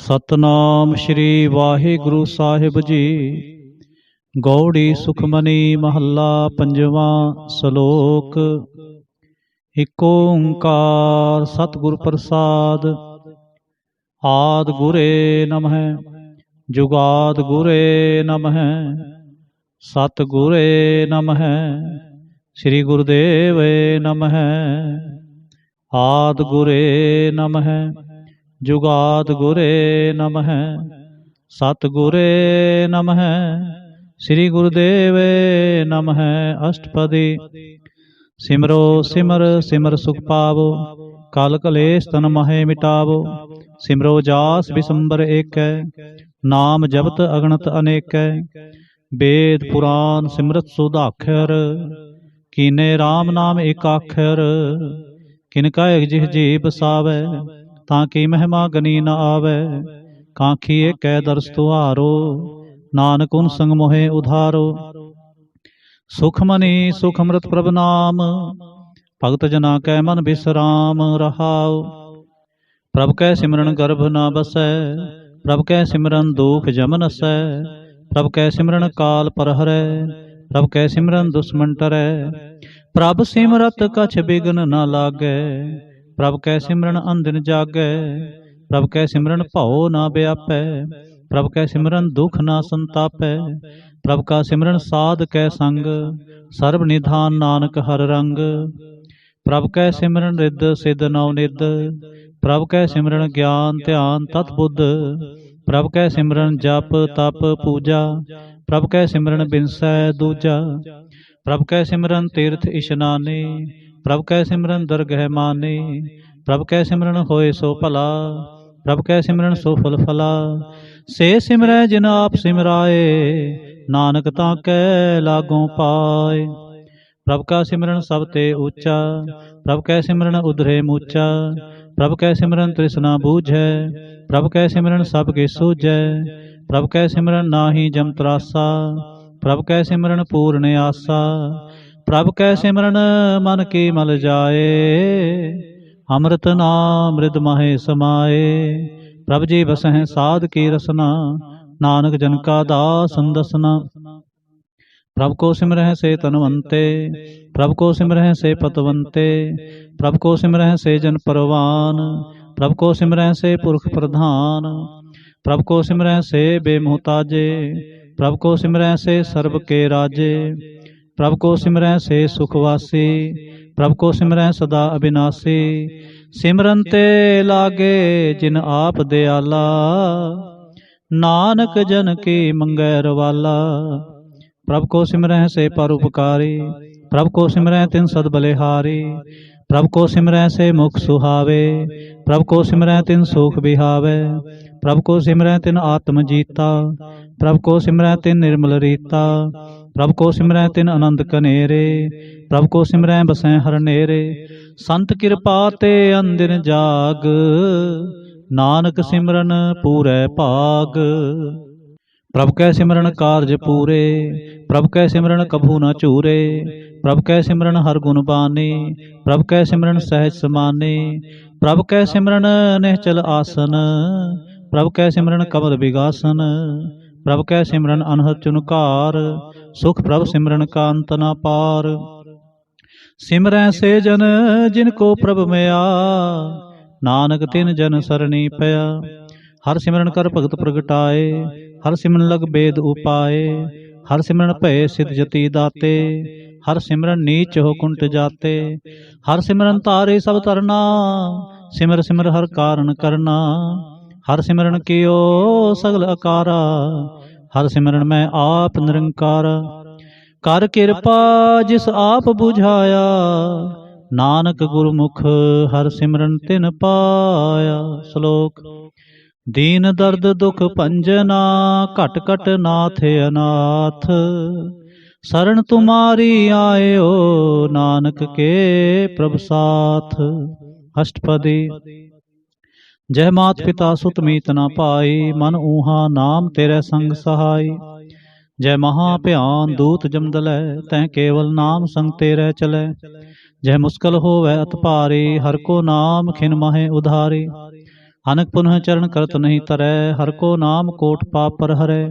ਸਤਨਾਮ ਸ਼੍ਰੀ ਵਾਹਿਗੁਰੂ ਸਾਹਿਬ ਜੀ। ਗੌੜੀ ਸੁਖਮਨੀ ਮਹੱਲਾ ਪੰਜਵਾਂ। ਸ਼ਲੋਕ। ਇਕ ਓੰਕਾਰ ਸਤਿਗੁਰ ਪ੍ਰਸਾਦ। ਆਦ ਗੁਰੇ ਨਮਹਿ ਜੁਗਾਦ ਗੁਰੇ ਨਮਹਿ ਸਤਿਗੁਰੇ ਨਮਹਿ ਸ੍ਰੀ ਗੁਰਦੇਵੇ ਨਮਹਿ। ਆਦ ਗੁਰੇ ਨਮਹਿ ਜੁਗਾਦ ਗੁਰੇ ਨਮਹਿ ਸਤਿਗੁਰੇ ਨਮਹਿ ਸ੍ਰੀ ਗੁਰਦੇਵੇ ਨਮਹਿ। ਅਸ਼ਟਪਦੀ। ਸਿਮਰੋ ਸਿਮਰ ਸਿਮਰ ਸੁਖ ਪਾਵੋ ਕਲ ਕਲੇਸ਼ ਤਨ ਮਹੇ ਮਿਟਾਵੋ। ਸਿਮਰੋ ਜਾਸ ਬਿਸੰਬਰ ਏਕੈ ਨਾਮ ਜਪਤ ਅਗਣਤ ਅਨੇਕੈ। ਵੇਦ ਪੁਰਾਨ ਸਿਮਰਤ ਸੁਧਾਖਰ ਕੀਨੇ RAM ਨਾਮ ਏਕ ਆਖਰ। ਕਿਨ ਕਾ ਜਿਹ ਜੀ ਬਸਾਵੈ ਤਾਂ ਕੀ ਮਹਿਮਾ ਗਨੀ ਨ ਆਵੈ। ਕਾਂਖੀ ਏਕੈ ਦਰਸ ਤੁਹਾਰੋ ਨਾਨਕ ਉਨ ਸੰਗ ਮੋਹਿ ਉਧਾਰੋ। ਸੁਖਮਨੀ ਸੁਖ ਅੰਮ੍ਰਿਤ ਪ੍ਰਭ ਨਾਮ ਭਗਤ ਜਨਾ ਕੈ ਮਨ ਬਿਸਰਾਮ ਰਹਾਉ। ਪ੍ਰਭ ਕੈ ਸਿਮਰਨ ਗਰਭ ਨ ਬਸੈ ਪ੍ਰਭ ਕੈ ਸਿਮਰਨ ਦੁਖ ਜਮ ਨਸੈ। ਪ੍ਰਭ ਕੈ ਸਿਮਰਨ ਕਾਲ ਪਰ ਹਰੈ ਪ੍ਰਭ ਕੈ ਸਿਮਰਨ ਦੁਸ਼ਮਨ ਟਰੈ। ਪ੍ਰਭ ਸਿਮਰਤ ਕਛ ਬਿਗਨ ਨ ਲਾਗੈ ਪ੍ਰਭ ਕੈ ਸਿਮਰਨ ਅੰਦਿਨ ਜਾਗੈ। ਪ੍ਰਭ ਕੈ ਸਿਮਰਨ ਭਉ ਨਾ ਵਿਆਪੈ ਪ੍ਰਭ ਕੈ ਸਿਮਰਨ ਦੁਖ ਨਾ ਸੰਤਾਪੈ। ਪ੍ਰਭ ਕਾ ਸਿਮਰਨ ਸਾਧ ਕੈ ਸੰਗ ਸਰਬ ਨਿਧਾਨ ਨਾਨਕ ਹਰ ਰੰਗ। ਪ੍ਰਭ ਕੈ ਸਿਮਰਨ ਰਿੱਧ ਸਿੱਧ ਨਉ ਨਿਧ ਪ੍ਰਭ ਕੈ ਸਿਮਰਨ ਗਿਆਨ ਧਿਆਨ ਤਤ ਬੁੱਧ। ਪ੍ਰਭ ਕੈ ਸਿਮਰਨ ਜਪ ਤਪ ਪੂਜਾ ਪ੍ਰਭ ਕੈ ਸਿਮਰਨ ਬਿਨਸੈ ਦੂਜਾ। ਪ੍ਰਭ ਕੈ ਸਿਮਰਨ ਤੀਰਥ ਇਸ਼ਨਾਨੀ ਪ੍ਰਭ ਕੈ ਸਿਮਰਨ ਦਰਗਹਿ ਮਾਨੀ। ਪ੍ਰਭ ਕੈ ਸਿਮਰਨ ਹੋਏ ਸੋ ਭਲਾ ਪ੍ਰਭ ਕੈ ਸਿਮਰਨ ਸੋ ਫਲ ਫਲਾ। ਸੇ ਸਿਮਰੈ ਜਿਨ ਆਪ ਸਿਮਰਾਏ ਨਾਨਕ ਤਾਂ ਕੈ ਲਾਗੋਂ ਪਾਏ। ਪ੍ਰਭ ਕਾ ਸਿਮਰਨ ਸਭ ਤੇ ਊਚਾ ਪ੍ਰਭ ਕੈ ਸਿਮਰਨ ਉਧਰੇ ਮੂਚਾ। ਪ੍ਰਭ ਕੈ ਸਿਮਰਨ ਤ੍ਰਿਸ਼ਨਾ ਬੂਝੈ ਪ੍ਰਭ ਕੈ ਸਿਮਰਨ ਸਭ ਕੇ ਸੂਝੈ। ਪ੍ਰਭ ਕੈ ਸਿਮਰਨ ਨਾਹੀ ਜਮ ਤਰਾਸਾ ਪ੍ਰਭ ਕੈ ਸਿਮਰਨ ਪੂਰਨ ਆਸਾ। ਪ੍ਰਭ ਕੈ ਸਿਮਰਨ ਮਨ ਕੀ ਮਲ ਜਾਏ ਅੰਮ੍ਰਿਤ ਨਾਮ ਰਿਦ ਮਾਹੇ ਸਮਾਏ। ਪ੍ਰਭ ਜੀ ਬਸਹਿ ਸਾਧ ਕੀ ਰਸਨਾ ਨਾਨਕ ਜਨ ਕਾ ਦਾਸ ਅੰਦਸਨਾ। ਪ੍ਰਭ ਕੋ ਸਿਮਰਹਿ ਸੇ ਤਨਵੰਤੇ ਪ੍ਰਭ ਕੋ ਸਿਮਰਹਿ ਸੇ ਪਤਵੰਤੇ। ਪ੍ਰਭ ਕੋ ਸਿਮਰਹਿ ਸੇ ਜਨ ਪਰਵਾਨ ਪ੍ਰਭ ਕੋ ਸਿਮਰਹਿ ਸੇ ਪੁਰਖ ਪ੍ਰਧਾਨ। ਪ੍ਰਭ ਕੋ ਸਿਮਰਹਿ ਸੇ ਬੇਮੁਹਤਾਜੇ ਪ੍ਰਭ ਕੋ ਸਿਮਰਹਿ ਸੇ ਸਰਬ ਕੇ ਰਾਜੇ। ਪ੍ਰਭ ਕੋ ਸਿਮਰਹਿ ਸੇ ਸੁਖ ਵਾਸੀ ਪ੍ਰਭ ਕੋ ਸਿਮਰਹਿ ਸਦਾ ਅਬਿਨਾਸੀ। ਸਿਮਰਨ ਤੇ ਲਾਗੇ ਜਿਨ ਆਪ ਦਿਆਲਾ ਨਾਨਕ ਜਨ ਕੀ ਮੰਗੈ ਰਵਾਲਾ। ਪ੍ਰਭ ਕੋ ਸਿਮਰਹਿ ਸੇ ਪਰਉਪਕਾਰੀ ਪ੍ਰਭ ਕੋ ਸਿਮਰਹਿ ਤਿਨ ਸਦ ਬਲਿਹਾਰੀ। ਪ੍ਰਭ ਕੋ ਸਿਮਰਹਿ ਸੇ ਮੁਖ ਸੁਹਾਵੇ ਪ੍ਰਭ ਕੋ ਸਿਮਰਹਿ ਤਿਨ ਸੂਖ ਬਿਹਾਵੇ। ਪ੍ਰਭ ਕੋ ਸਿਮਰਹਿ ਤਿਨ ਆਤਮ ਜੀਤਾ ਪ੍ਰਭ ਕੋ ਸਿਮਰਹਿ ਤਿਨ ਨਿਰਮਲ ਰੀਤਾ। ਪ੍ਰਭ ਕੋ ਸਿਮਰਹਿ ਤਿਨ ਆਨੰਦ ਕਨੇਰੇ ਪ੍ਰਭ ਕੋ ਸਿਮਰਹਿ ਬਸੈ ਹਰ ਨੇਰੇ। ਸੰਤ ਕਿਰਪਾ ਤੇ ਅੰਦਿਨ ਜਾਗ ਨਾਨਕ ਸਿਮਰਨ ਪੂਰੈ ਭਾਗ। ਪ੍ਰਭ ਕੈ ਸਿਮਰਨ ਕਾਰਜ ਪੂਰੇ ਪ੍ਰਭ ਕੈ ਸਿਮਰਨ ਕਭੂ ਨ ਝੂਰੇ। ਪ੍ਰਭ ਕੈ ਸਿਮਰਨ ਹਰ ਗੁਣ ਬਾਨੀ ਪ੍ਰਭ ਕੈ ਸਿਮਰਨ ਸਹਿਜ ਸਮਾਨੀ। ਪ੍ਰਭ ਕੈ ਸਿਮਰਨ ਨਿਹਚਲ ਆਸਨ ਪ੍ਰਭ ਕੈ ਸਿਮਰਨ ਕਮਲ ਬਿਗਾਸਨ। ਪ੍ਰਭ ਕੈ ਸਿਮਰਨ ਅਨਹਦ ਚੁਨਕਾਰ ਸੁਖ ਪ੍ਰਭ ਸਿਮਰਨ ਕਾ ਅੰਤ ਨ ਪਾਰ। ਸਿਮਰੈ ਸੇ ਜਨ ਜਿਨ ਕੋ ਪ੍ਰਭ ਮਿਆ ਨਾਨਕ ਤਿਨ ਜਨ ਸਰਣੀ ਪਿਆ। ਹਰ ਸਿਮਰਨ ਕਰ ਭਗਤ ਪ੍ਰਗਟਾਏ ਹਰ ਸਿਮਰਨ ਲਗ ਬੇਦ ਉਪਾਏ। ਹਰ ਸਿਮਰਨ ਭਏ ਸਿਧ ਜਤੀ ਦਾਤੇ ਹਰ ਸਿਮਰਨ ਨੀਚ ਹੋ ਕੁੰਟ ਜਾਤੇ। ਹਰ ਸਿਮਰਨ ਤਾਰੇ ਸਭ ਤਰਨਾ ਸਿਮਰ ਸਿਮਰ ਹਰ ਕਾਰਨ ਕਰਨਾ। ਹਰ ਸਿਮਰਨ ਕੀਓ ਸਗਲ ਅਕਾਰਾ ਹਰ ਸਿਮਰਨ ਮੈਂ ਆਪ ਨਿਰੰਕਾਰਾ। ਕਰ ਕਿਰਪਾ ਜਿਸ ਆਪ ਬੁਝਾਇਆ ਨਾਨਕ ਗੁਰਮੁਖ ਹਰ ਸਿਮਰਨ ਤਿਨ ਪਾਇਆ। ਸ਼ਲੋਕ। ਦੀਨ ਦਰਦ ਦੁਖ ਭੰਜਨਾ ਘਟ ਘਟ ਨਾਥ ਅਨਾਥ। ਸਰਣ ਤੁਮਾਰੀ ਆਇਓ ਨਾਨਕ ਕੇ ਪ੍ਰਭ ਸਾਥ। ਅਸ਼ਟਪਦੀ। ਜਹ ਮਾਤ ਪਿਤਾ ਸੁਤ ਮੀਤ ਨ ਪਾਈ ਮਨ ਊਹਾ ਨਾਮ ਤੇਰੇ ਸੰਗ ਸਹਾਈ। ਜੈ ਮਹਾ ਭਿਆਨ ਦੂਤ ਜਮਦਲੈ ਤੈ ਕੇਵਲ ਨਾਮ ਸੰਗ ਤੇਰੇ ਚਲੈ। जह मुश्किल होवै अत भारी हर को नाम खिन माहे उधारी। अनक पुनः चरण करत नहीं तरੈ, हर को नाम कोट पाप पर हरै।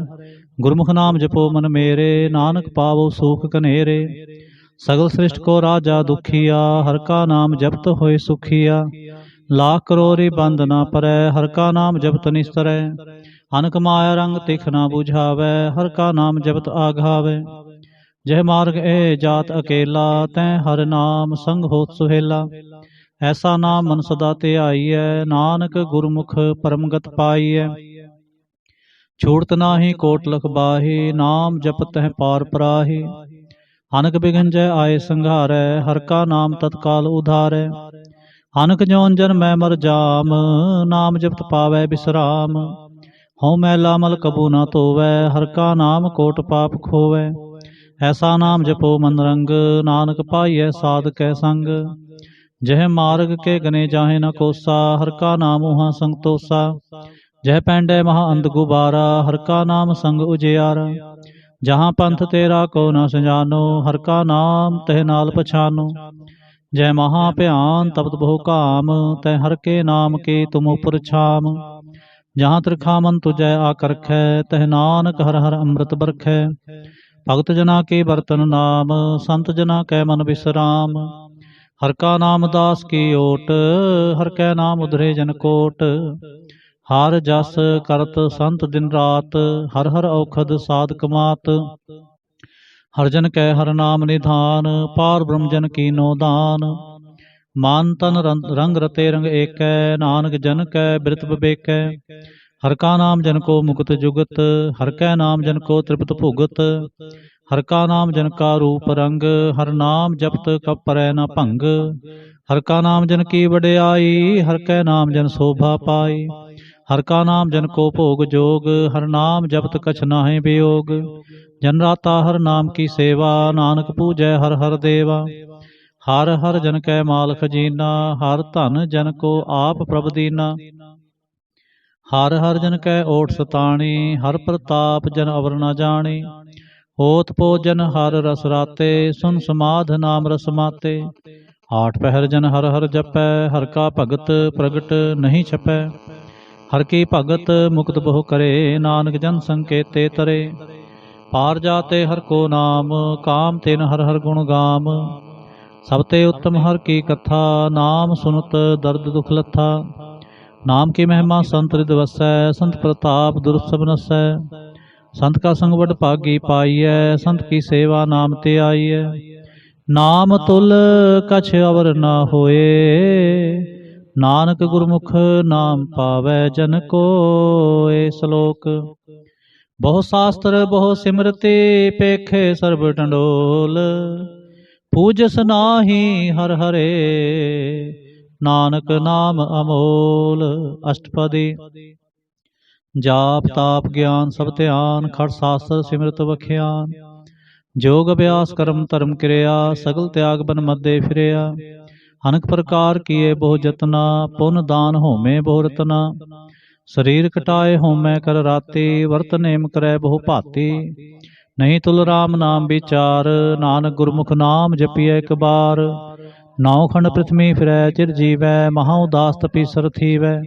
गुरमुख नाम जपो मन मेरे, नानक पावो सुख कनेरे। सगल सृष्ट को राजा दुखिया, हर का नाम जपत होए सुखिया। लाख करोरी बंद ना परੈ, हर का नाम जपत निस्तरै। अनक माया रंग तिख ना बुझावै, हर का नाम जपत आघावै। जह मार्ग ए जात अकेला, तै हर नाम संग होत सुहेला। ऐसा नाम मन सदा ध्याईਐ, नानक गुरमुख परमगत पाईਐ। छूटत नाहि कोट लख बाहि, नाम जपत है पार पराहि। अनक बिघन जय आए संघारै, हर का नाम तत्काल उधारै। अनक जौन जन मैं मर जाम, नाम जपत पावै बिसराम। हों मैला मल कबू न धोवै, हर का नाम कोट पाप खोवै। ऐसा नाम जपो मन रंग, नानक पाईਐ साध कै संग। जह मार्ग के गने जाहे न कोसा, हर का नाम उहाँ संतोषा। जह पैंडे महा अंध गुबारा, हर का नाम संग उजियारा। जहाँ पंथ तेरा को न सजानो, हर का नाम तह नाल पछानो। जय महा भयान तपत बहु काम, तह हर के नाम की तुम उपर छाम। जहाँ त्रिखामन तुझै आकरखै, तह नानक हर हर अमृत बरखै। भगत जना के बरतन नाम, संत जना कै मन विश्राम। हर का नाम दास की ओट, हर कै नाम उधरे जन कोट। हर जस करत संत दिन रात, हर हर औखद साधक मात। हर जन कै हर नाम निधान, पार ब्रह्म जन कीनो दान। मान तन रंग रते रंग एकै, नानक जन कै बिरत बिबेकै। हर का नाम जन को मुकुत जुगत, हर कै नाम जन को तृप्त भुगत। हर का नाम जन का रूप रंग, हर नाम जपत कब परै न भंग। हर का नाम जन की वड्याई, हर कै नाम जन शोभा पाई। हर का नाम जन को भोग जोग, हर नाम जपत कछ नाहि वियोग। जन राता हर नाम की सेवा, नानक पूजै हर हर देवा। हर हर जन कै माल खजीना, हर धन जन को आप प्रभ दीना। हर हर जन कै ओट सताणी, हर प्रताप जन अवर न जानी। होत भोजन हर रस राते, सुन समाध नाम रस माते। आठ पहर जन हर हर जपै, हर का भगत प्रगट नहीं छपै। हर की भगत मुक्त बहु करे, नानक जन संकेते तरे। पार जाते हर को नाम, काम तिन हर हर गुण गाम। सबते उत्तम हर की कथा, नाम सुनत दर्द दुख लथा। नाम की महिमा संत हृदय वसै, संत प्रताप दुर्लभ नसै। संत का संग वड भागी पाईਐ, संत की सेवा नाम ते आईਐ। नाम तुल कछ अवर न होए, नानक गुरमुख नाम पावै जन कोय। श्लोक। बहु शास्त्र बहु सिमरते, पेखे सर्ब टंडोल। पूजस नाहि हर हरे, नानक नाम अमोल। अष्टपदी। जाप ताप ज्ञान सब ध्यान, खट शास्त्र सिमरत बख्यान। जोग अभ्यास कर्म धर्म क्रिया, सगल त्याग बन मध्य फिरया। अनेक प्रकार किए बहु जतना, पुन दान होमे बहु रतना। शरीर कटाए होमै कर राती, वर्त नेम करे बहु भाती। नहीं तुल राम नाम विचार, नानक गुरमुख नाम जपिए एक बार। नौ खंड पृथ्वी फिरै चिर जीवै, महा उदास तपीसर थीवै।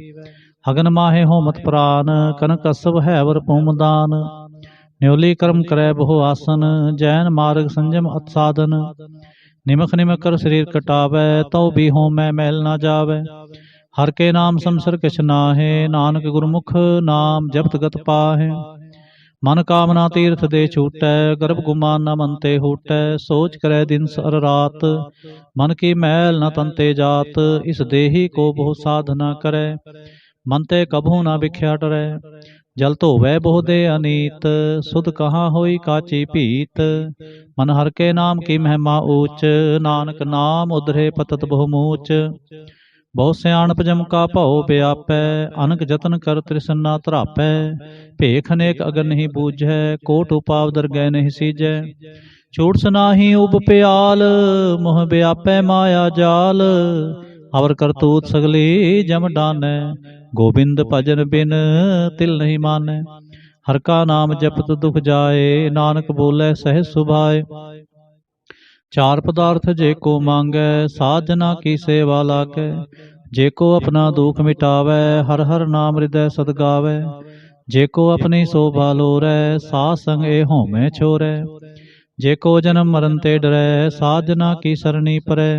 हगन माहे होमत प्राण, कनक कसब हैवर भूमदान। न्योली कर्म करे बहु आसन, जैन मार्ग संजम अत साधन। निमख निमख कर शरीर कटावै, तो भी होमै मैल न जावै। हर के नाम समसर किछ नाहे, नानक गुरमुख नाम जपत गत पाहे। मन कामना तीर्थ दे छूटै, गर्भ गुमान न मन ते हूटै। सोच करे दिन सर रात, मन की मैल न तन ते जात। इस देही को बहु साधना करे, मन ते कभू न बिख्या टरै। जल धोवै बहु दे अनीत, सुध कहाँ होई काची भीत। मन हर के नाम की महिमा ऊच, नानक नाम उधरे पतत बहु मूच। बहु सियाणप जम का भਉ व्यापै, अनक जतन कर तृष्णा धरापै। भेख अनेक अगर नहीं बूझै, कोट उपाव दरगह नहीं सीजै। छूट सुनाही उब प्याल, मोह व्यापै माया जाल। अवर करतूत सगली जम डानै, गोबिंद भजन बिन तिल नहीं मानै। हर का नाम जपत दुख जाए, नानक बोले सहज सुभाए। चार पदार्थ जे को मांगै, साध जना की सेवा लागै। जे को अपना दुख मिटावै, हर हर नाम हृदय सद गावै। जे को अपनी शोभा लोरै, साध संग ए होमै छोरै। जे को जन्म मरण ते डरै, साध जना की सरणी परै।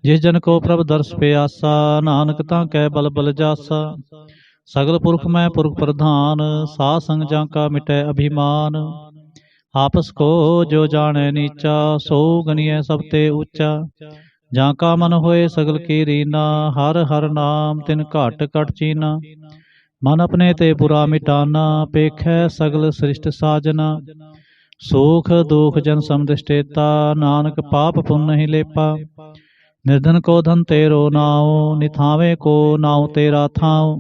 जिस जन को प्रभ दर्श प्यासा, नानक तांकै बल बल जासा। सगल पुरख मैं पुरख प्रधान, साध संग जाका मिटै अभिमान। आपस को जो जाने नीचा, सो गनिय सब ते ऊंचा। जाका मन होए सगल की रीना, हर हर नाम तिन घट घट चीना। मन अपने ते बुरा मिटाना, पेखै सगल सृष्ट साजना। सुख दुख जन समदृष्टेता, नानक पाप पुन नहीं लेपा। निर्धन को धन तेरो नाओ, निथावे को नाव तेरा थाओ।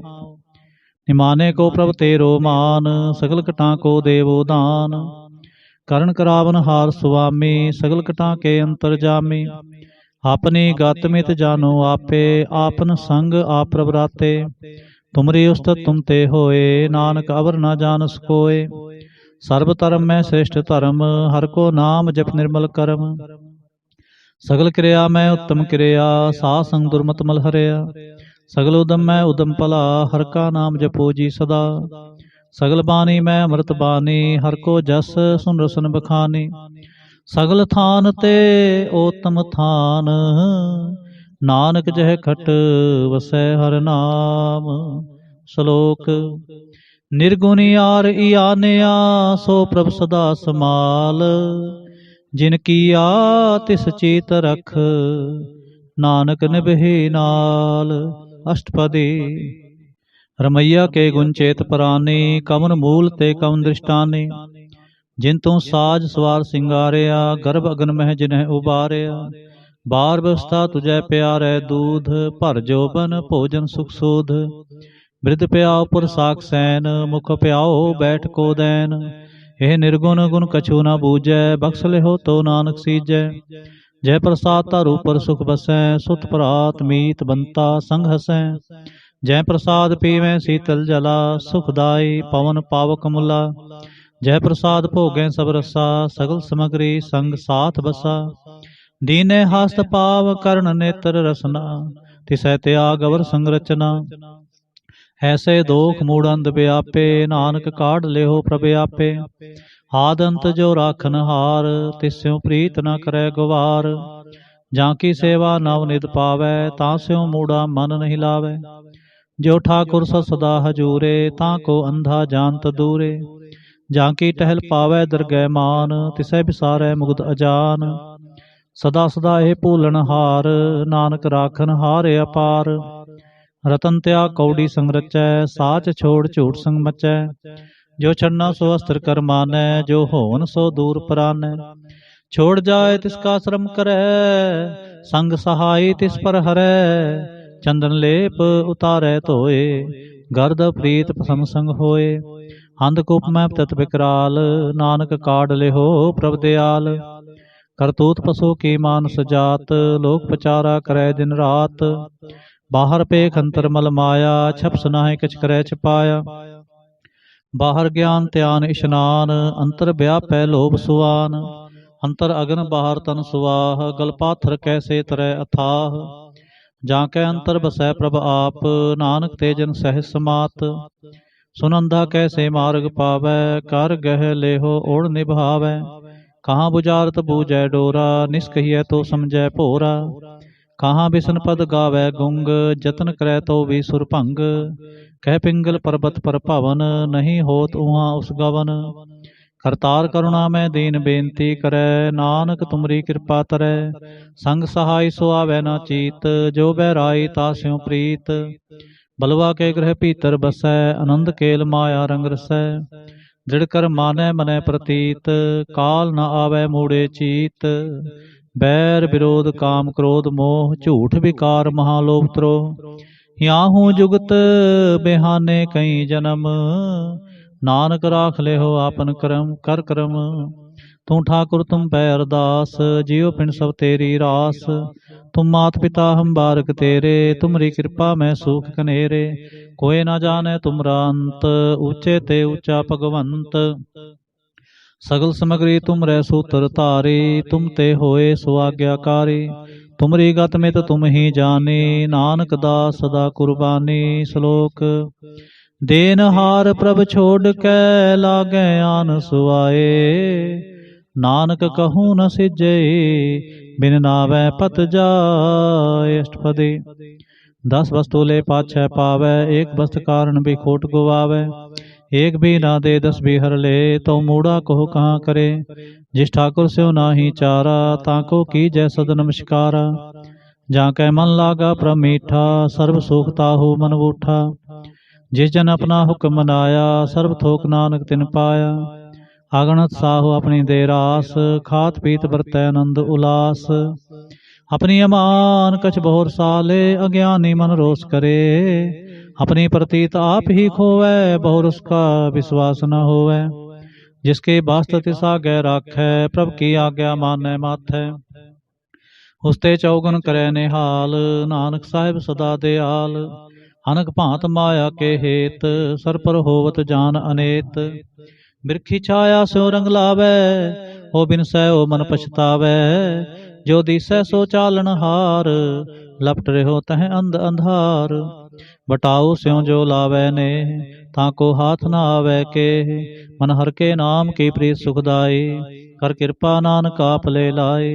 निमाने को प्रभ तेरो मान, सगल कटा को देवो दान। करण करावन हार सुआमी, सगल कटा के अंतर जामी। अपनी गत मित जानो आपे, आपन संग आप प्रभराते। तुमरी उस्तत तुम ते होए, नानक अवर न जानस कोय। सर्व धर्म में श्रेष्ठ धर्म, हर को नाम जप निर्मल करम। सगल क्रिया में उत्तम क्रिया, साध संग दुर्मत मल हरिया। सगल उदम में उदम भला, हर का नाम जपो जी सदा। सगल बानी में अमृत बानी, हर को जस सुन रसन बखानी। सगल थान ते ओतम थान, नानक जह खट वसै हर नाम। श्लोक। निर्गुणी आर इयानया, सो प्रभ सदा समाल। जिन किया तिस चीत रख, नानक निभहि नाल। अष्टपदी। रमैया के गुण चेत पराने, कवन मूल ते कवन दृष्टाने। जिन तू साज सवार सिंगारिया, गर्भ अगन मह जिन्ह उबारिया। बार व्यवस्था तुझै प्यारै दूध, भर जोबन भोजन सुख सूध। वृद्ध प्याओ पुर साख सैन, मुख प्याओ बैठ को दैन। ਇਹ निर्गुण गुण कछु न बूझै, बख्श लिहो तो नानक सीजै। जय प्रसाद तारू पर सुख बसै, सुत भरात मीत बनता संग हसै। जय प्रसाद पीवै शीतल जला, सुखदाई पवन पावक मुला। जय प्रसाद भोगै सब रसा, सगल समग्री संग साथ बसा। दीने हस्त पाव कर्ण नेत्र रसना, तिसै त्याग अवर संरचना। ऐसे दोख मूढ़ अंध व्यापे, नानक काढ़ लेहो प्रभ आपे। आद अंत जो राखन हार, तिस्यों प्रीत न करे गुवार। जाकी सेवा नव निध पावै, तास्यों मूढ़ा मन नहीं लावै। जो ठाकुर सदा हजूरे, ताको अंधा जानत दूरे। जाकी टहल पावै दरगह मान, तिसै बिसारै मुग्ध अजान। सदा सदा ए भूलन हार, नानक राखन हार अपार। रतन त्याग कौड़ी संग रचै, साच छोड़ झूठ संग मचै। जो छन्ना सो अस्त्र कर मानै, जो होन सो दूर परानै। छोड़ जाए तिसका श्रम करे, संग सहाई तिस पर हरै। चंदन लेप उतारै धोए, गर्द प्रीत प्रसन्न संग होए। अंधकूप में तत विकराल, नानक काढ़ लेहो प्रभ दयाल। करतूत पशु की मानस जात, लोक पचारा करे दिन रात। बाहर पेख अंतर मल माया, छप सुनाहे कछ करे छपाया। बाहर ज्ञान त्यान इशनान, अंतर व्यापै लोभ सुआन। अंतर अगन बाहर तन सुवाह, गल पाथर कैसे तरह अथाह। जाकै अंतर बसै प्रभ आप, नानक ते जन सहज समात। सुनंदा कैसे मार्ग पावै, कर गह लेहो ओढ़ निभावै। कहाँ बुझारत बूझै डोरा, निष्कहियै तो समझै भोरा। कहाँ बिसन पद गावै गुंग, जतन करे तो भी सुर भंग। कह पिंगल पर्वत पर भवन, नहीं होत उहाँ उस गवन। करतार करुणा में दीन बेनती करे, नानक तुमरी कृपा तरै। संग सहाय सो आवै न चीत, जो बैराई तास्यों प्रीत। बलवा के ग्रह भीतर बसै, आनंद केल माया रंग रसै। दृढ़ कर मानै मनै प्रतीत, काल न आवै मूढ़े चीत। बैर विरोध काम क्रोध मोह, झूठ विकार महालोभ त्रोह। याहू जुगत बेहाने कई जन्म, नानक राख ले हो आपन करम कर करम। तू ठाकुर तुम पै अरदास, जियो पिंड सब तेरी रास। तुम मात पिता हम बारक तेरे, तुमरी कृपा में सुख कनेरे। कोई ना जाने तुमरा अंत, ऊंचे ते ऊंचा भगवंत। सगल समग्री तुम रै सूत्र धारी, तुम ते होए सो आज्ञाकारी। तुमरी गत मित तुम ही जाने, नानक दास सदा कुर्बानी। श्लोक। देनहार प्रभ छोड़ कै लागे आन सुआए, नानक कहूँ न सिजे बिन नावै पत जाए। अष्टपदी। 10 वस्तु ले पाछै पावै, एक वस्त कारण भी खोट गुवावै। एक भी ना दे 10 भी हर ले, तो मूढ़ा कहो कहाँ करे। जिस ठाकुर स्यो नाही चारा, ताको की जय सद नमस्कारा। जाकै मन लागा प्रमीठा, सर्व सुख ताहु मन बूठा। जिस जन अपना हुक्म मनाया, सर्व थोक नानक तिन पाया। अगणत साहु अपनी दे रास, खात पीत बरतै आनंद उलास। अपनी अमान कछ बहुर साले, अज्ञानी मन रोष करे। अपनी प्रतीत आप ही खोवै, बहुर उसका विश्वास न होवै। जिसके बास्त तिस आगे राखै, प्रभ की आज्ञा मानै माथै। उस्ते चौगुन करे निहाल, नानक साहिब सदा दयाल। अनक भांत माया के हेत, सर पर होवत जान अनेत। बिरखी छाया स्यो रंग लावै, ओ बिन सै ओ मन पछतावै। जो दिसै सो चालन हार, लपट रहो तह अंध अंधार। बटाऊ स्यों जो लावै ने, ताको हाथ न आवै के। मन हर के नाम की प्रीत सुखदाई, कर कृपा नानक आप ले लाए।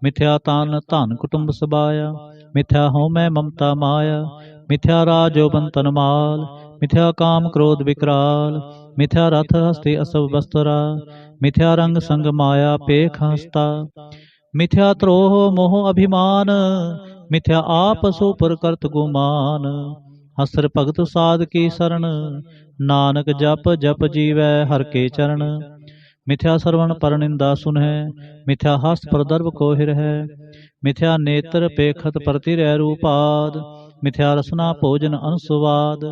मिथ्या तान धन कुटुंब सबाया, मिथ्या होमै ममता माया। मिथ्या राजो बंतन माल, मिथ्या काम क्रोध विकराल। मिथ्या रथ हस्ती असव बस्तरा, मिथ्या रंग संग माया पेख हस्ता। मिथ्या त्रोह मोह अभिमान, मिथ्या आप सुपर करत गुमान। हसर भगत साध की शरण, नानक जप जप जीवै हर के चरण। मिथ्या श्रवण पर निंदा सुनह, मिथ्या हस्त पर दर्भ को हिरहै। मिथ्या नेत्र पेखत प्रतिरय रूपाद, मिथ्या रसना भोजन अनुस्वाद।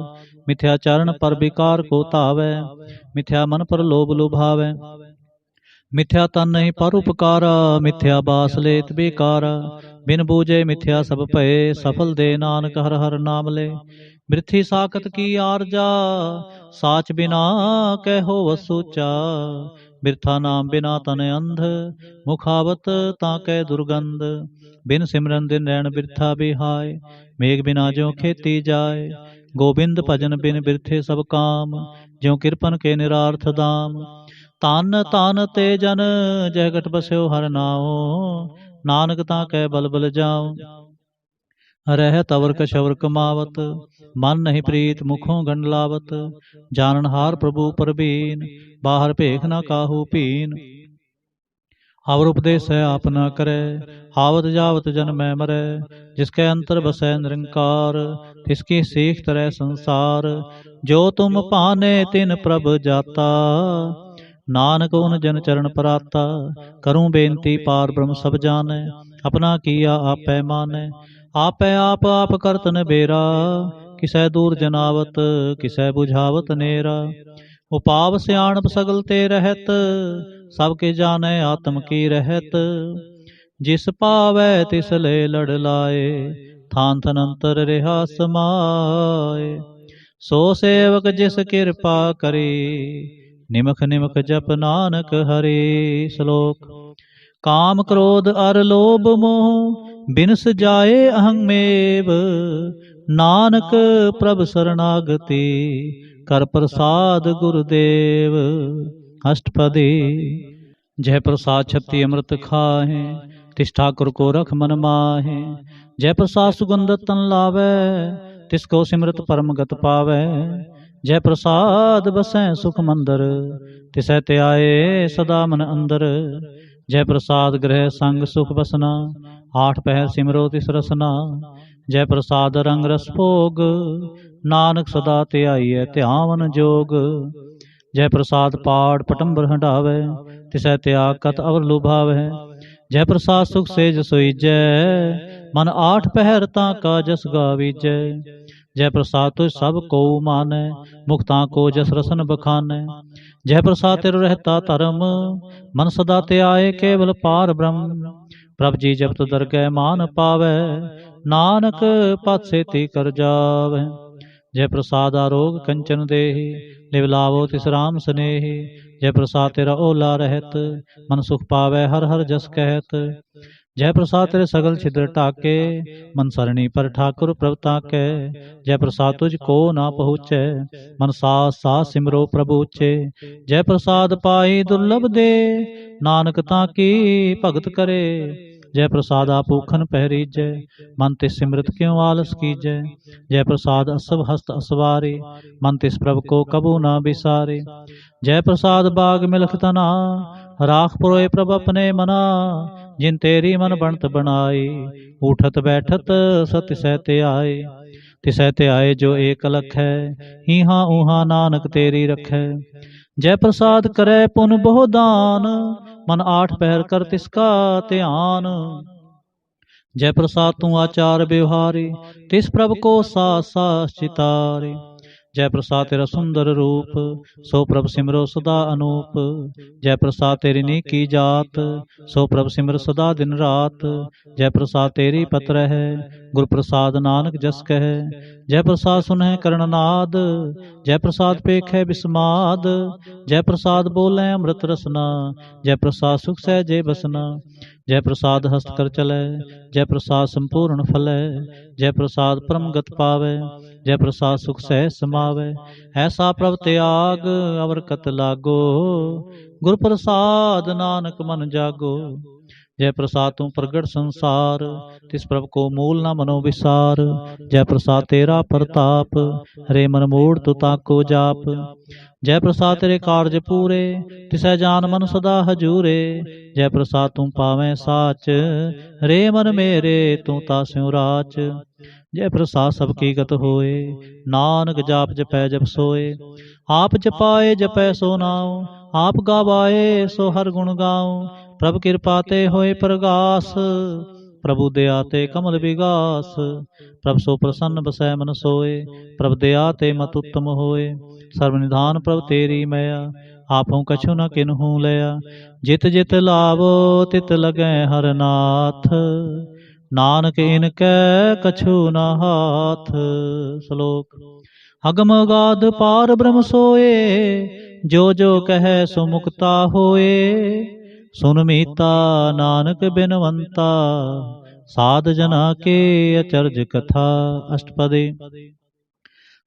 मिथ्या चरण पर विकार को धावै, मिथ्या मन पर लोभ लुभावै। मिथ्या तन नहीं पर उपकारा, मिथ्या बास लेत बेकारा। बिन बूझे मिथ्या सब भये, सफल दे नानक हर हर नाम ले। वृथी साकत की आरजा, साच बिना कहो वसूचा। बिरथा नाम बिना तन अंध, मुखावत ताकै दुर्गंध। बिन सिमरन दिन रैन बिरथा बिहाय, मेघ बिना ज्यों खेती जाय। गोबिंद भजन बिन बिरथे सब काम, ज्यों किरपन के निरार्थ दाम। तन तन ते जन जय घट बस्यो हर नाओ, नानक ताकै बल बल जाओ। रह तवर कशवर कमावत, मन नहीं प्रीत मुखों गंडलावत। जानन हार प्रभु परबीन, बाहर भेख न काहू पीन। और उपदेश है आप न करे, हावत जावत जन में मरै। जिसके अंतर बसै निरंकार, तिसकी सीख तरह संसार। जो तुम पाने तिन प्रभ जाता, नानक उन जन चरण पराता। करूं बेनती पार ब्रह्म सब जानै, अपना किया आपै मानै। आपै आप करत न बेरा, किसै दूर जनावत किसै बुझावत नेरा। उपाव सियाणप सगल ते रहत, सबके जानै आत्म की रहत। जिस पावै तिस ले लड़ लाए, थान थन अंतर रिहा समाए। सो सेवक जिस कृपा करी, निमख निमख जप नानक हरि। श्लोक। काम क्रोध अर लोभ मोह, बिनस जाए अहंमेव। नानक प्रभ शरणागति, कर प्रसाद गुरुदेव। अष्टपदी। जय प्रसाद छत्ती अमृत खाहे, तिस ठाकुर को रख मन माहे। जय प्रसाद सुगंध तन लावै, तिसको सिमरत परम गत पावै। जय प्रसाद बसै सुख मंदर, तिसै त्याए सदा मन अंदर। जय प्रसाद ग्रह संग सुख बसना, 8 पहर सिमरो तिस रसना। जय प्रसाद रंग रस भोग, नानक सदा ध्याइयै ध्यावन जोग। जय प्रसाद पाड़ पटंबर हटावै, तिसै त्याग कत अवर लुभावै। जय प्रसाद सुख सेज सोईजै, मन 8 पहर ताका जस गावीजै। जय प्रसाद तुझ सब को मानै, मुक्तां को जस रसन बखानै। जय प्रसाद तेरो रहता धर्म, मन सदा त्याए केवल पार ब्रह्म। प्रभ जी जब तो दरगह मान पावै, नानक पत सेती कर जावै। जय प्रसाद आरोग कंचन देहि, लिव लावो तिस राम स्नेहि। जय प्रसाद तेरा ओला रहत, मन सुख पावै हर हर जस कहत। जय प्रसाद तेरे सगल छिद्र टाके, मन सरणी पर ठाकुर प्रभ ताकै। जय प्रसाद तुझ को ना पहुँचै, मन सास सास सिमरो प्रभु उच्चे। जय प्रसाद पाई दुर्लभ दे, नानक ताकी भगत करे। जय प्रसाद आपूखन पहरीजै, मन तिस सिमरत क्यों आलस कीजै। जय प्रसाद असव हस्त असवारे, मन तिस प्रभ को कबू न बिसारे। जय प्रसाद बाग मिलख तना, राख पुरोए प्रभ अपने मना। जिन तेरी मन बनत बनाई, उठत बैठत सत सहते आए। तिसहते आए जो एक लख है, हीहा ऊहा नानक तेरी रखै। जय प्रसाद करे पुन बहु दान, मन आठ पहर कर तिसका ध्यान। जय प्रसाद तू आचार व्यवहारी, तिस प्रभ को सास सास चितारे। जय प्रसाद तेरा सुंदर रूप, सो प्रभ सिमरो सदा अनूप। जय प्रसाद तेरी नीकी जात, सो प्रभ सिमर सदा दिन रात। जय प्रसाद तेरी पत्र है, गुरु प्रसाद नानक जस कह। जय प्रसाद सुनह करणनाद, जय प्रसाद पेख है बिस्माद। जय प्रसाद बोले अमृत रसना, जय प्रसाद सुख सहजे बसना। जय प्रसाद हस्त कर चलै, जय प्रसाद संपूर्ण फलै। जय प्रसाद परम गत पावै, जय प्रसाद सुख सह समावै। ऐसा प्रभ त्याग अवर कत लागो, गुर प्रसाद नानक मन जागो। जय प्रसाद तू प्रगट संसार, तिस प्रभ को मूल न मनो विसार। जय प्रसाद तेरा प्रताप, हरे मन मूढ़ तु ताको जाप। जय प्रसाद तेरे कार्य पूरे, तिसै जान मन सदा हजूरे। जय प्रसाद तू पावै साच, हरे मन मेरे तू तास्यों राच। जय प्रसाद सबकी गत होए, नानक जाप जपै जप सोए। आप जपाए जपै सो नाम, आप गावाए सो हर गुण गाऊं। प्रभ कृपा ते होए प्रगास, प्रभु दया ते कमल विगास। प्रभ सो प्रसन्न बसै मन सोए, प्रभ दया ते मत उत्तम होए। सर्वनिधान प्रभ तेरी मया, आपहु कछु न किन्हु लया। जित जित लावो तित लगै हर नाथ, नानक इनकै कछु न हाथ। श्लोक। अगम अगाध पार ब्रह्म सोए, जो जो कह सो मुक्ता होए। सुन मीता नानक बिनवंता, साध जना के अचरज कथा। अष्टपदी।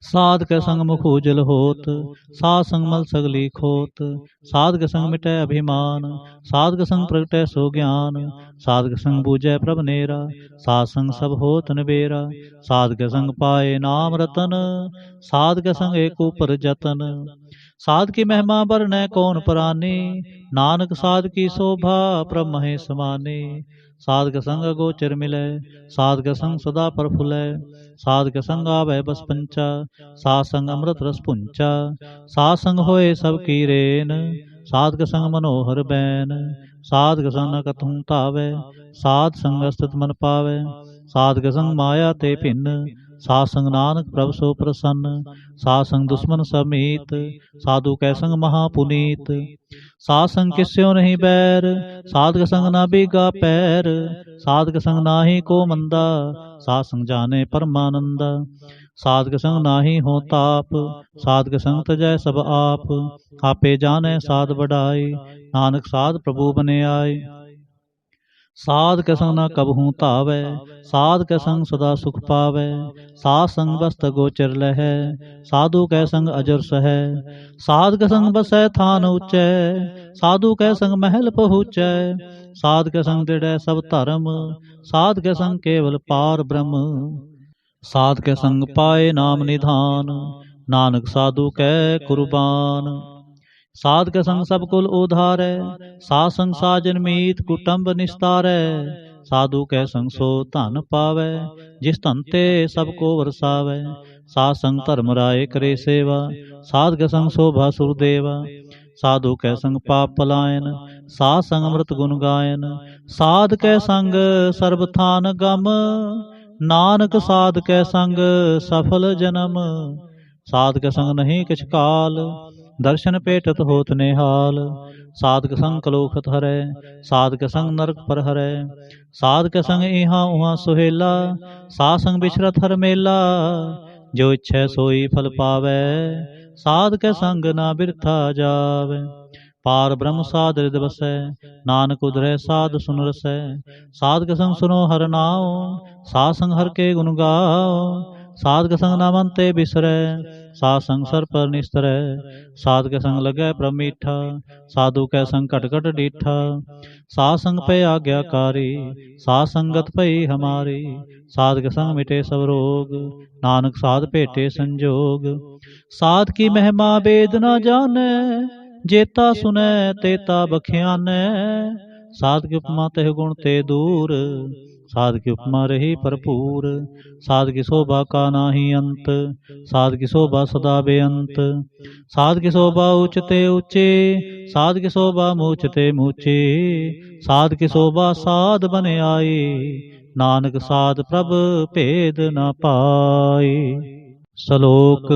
साध के संग मुख उजल होत, साध संग मल सगली खोत। साध के संग मिटै अभिमान, साध के संग प्रगटै सो ज्ञान। साध के संग बूझै प्रभ नेरा, साध संग सब होत नबेरा। साध के संग पाए नाम रतन, साध के संग एक ऊपर जतन। साध की महिमा बरनै कौन प्राणी, नानक साध की शोभा प्रभ महे समाने। साध के संग अगोचर मिलै, साध के संग सदा प्रफुल्लै। साध के संग आवे बस पंचा, साध संग अमृत रस पुंचा। साध संग होए सब की रेन, साध के संग मनोहर बैन। साध के संग न कतहु तावै, साध संग अस्तित मन पावै। साध के संग माया ते भिन्न, साध संग नानक प्रभ सो प्रसन्न। साध संग दुश्मन सब मीत, साधु कै संग महापुनीत। साध संग किस्यो नहीं बैर, साध के संग ना बीगा पैर। साध के संग नाहि को मंदा, साध संग जाने परमानंदा। साध के संग नाहि हो ताप, साध के संग तजै सब आप। आपे जाने साध बढ़ाई, नानक साध प्रभु बने आए। साध के संग न कबहू तावै, साध के संग सदा सुख पावै। साध संग बस्त गोचर लहै, साधु कै संग अजर सहै। साध के संग बसै थान ऊंचै, साधु कै संग महल पहुँचै। साध के संग दृढ़ै सब धर्म, साध के संग केवल पार ब्रह्म। साध के संग पाए नाम निधान, नानक साधु कै कुर्बान। साध के संग सब कुल उधारै, साध संग साजन मीत कुटुंब निस्तारै। साधु कै संग सो धन पावै, जिस धन ते सबको वरसावै। साध संग धर्म राय करे सेवा, साध के संग शोभा सुरदेवा। साधु कै संग पाप पलायन, साध संग अमृत गुण गायन। साध कै संग सर्ब थान गम, नानक साध कै संग सफल जन्म। साध के संग नहीं किछ काल, दर्शन पेटत होत निहाल। साध के संग कलोखत हरै, साध के संग नरक पर हरै। साध के संग इहाँ उहाँ सुहेला, साध संग बिछरत हर मेला। जो इच्छै सोई फल पावै, साध के संग ना बिरथा जावै। पार ब्रह्म साध हृद बसै, नानक उधरै साध सुन रसै। साधक संग सुनो हर नाम, साध संग हर के गुण गाओ। साधक संग ना मन ते बिसरै, साध संग सर पर निस्तरै। साधक संग लगै प्रभ मीठा, साधु कै संग घट घट डीठा। साध संग पे आज्ञाकारी, साध संगत भई हमारी। साधक संग मिटे सब रोग, नानक साध भेटे संजोग। साध की महिमा वेद न जानै, जेता सुनै तेता बख्यानै। साध की उपमा तह गुण ते दूर, साध की उपमा रही भरपूर। साध की शोभा का नाही अंत, साध की शोभा सदा बेअंत। साध की शोभा ऊंचते ऊंचे, साध की शोभा मूचते मूचे। साध की शोभा साध बन आई, नानक साध प्रभ भेद न पाए। श्लोक।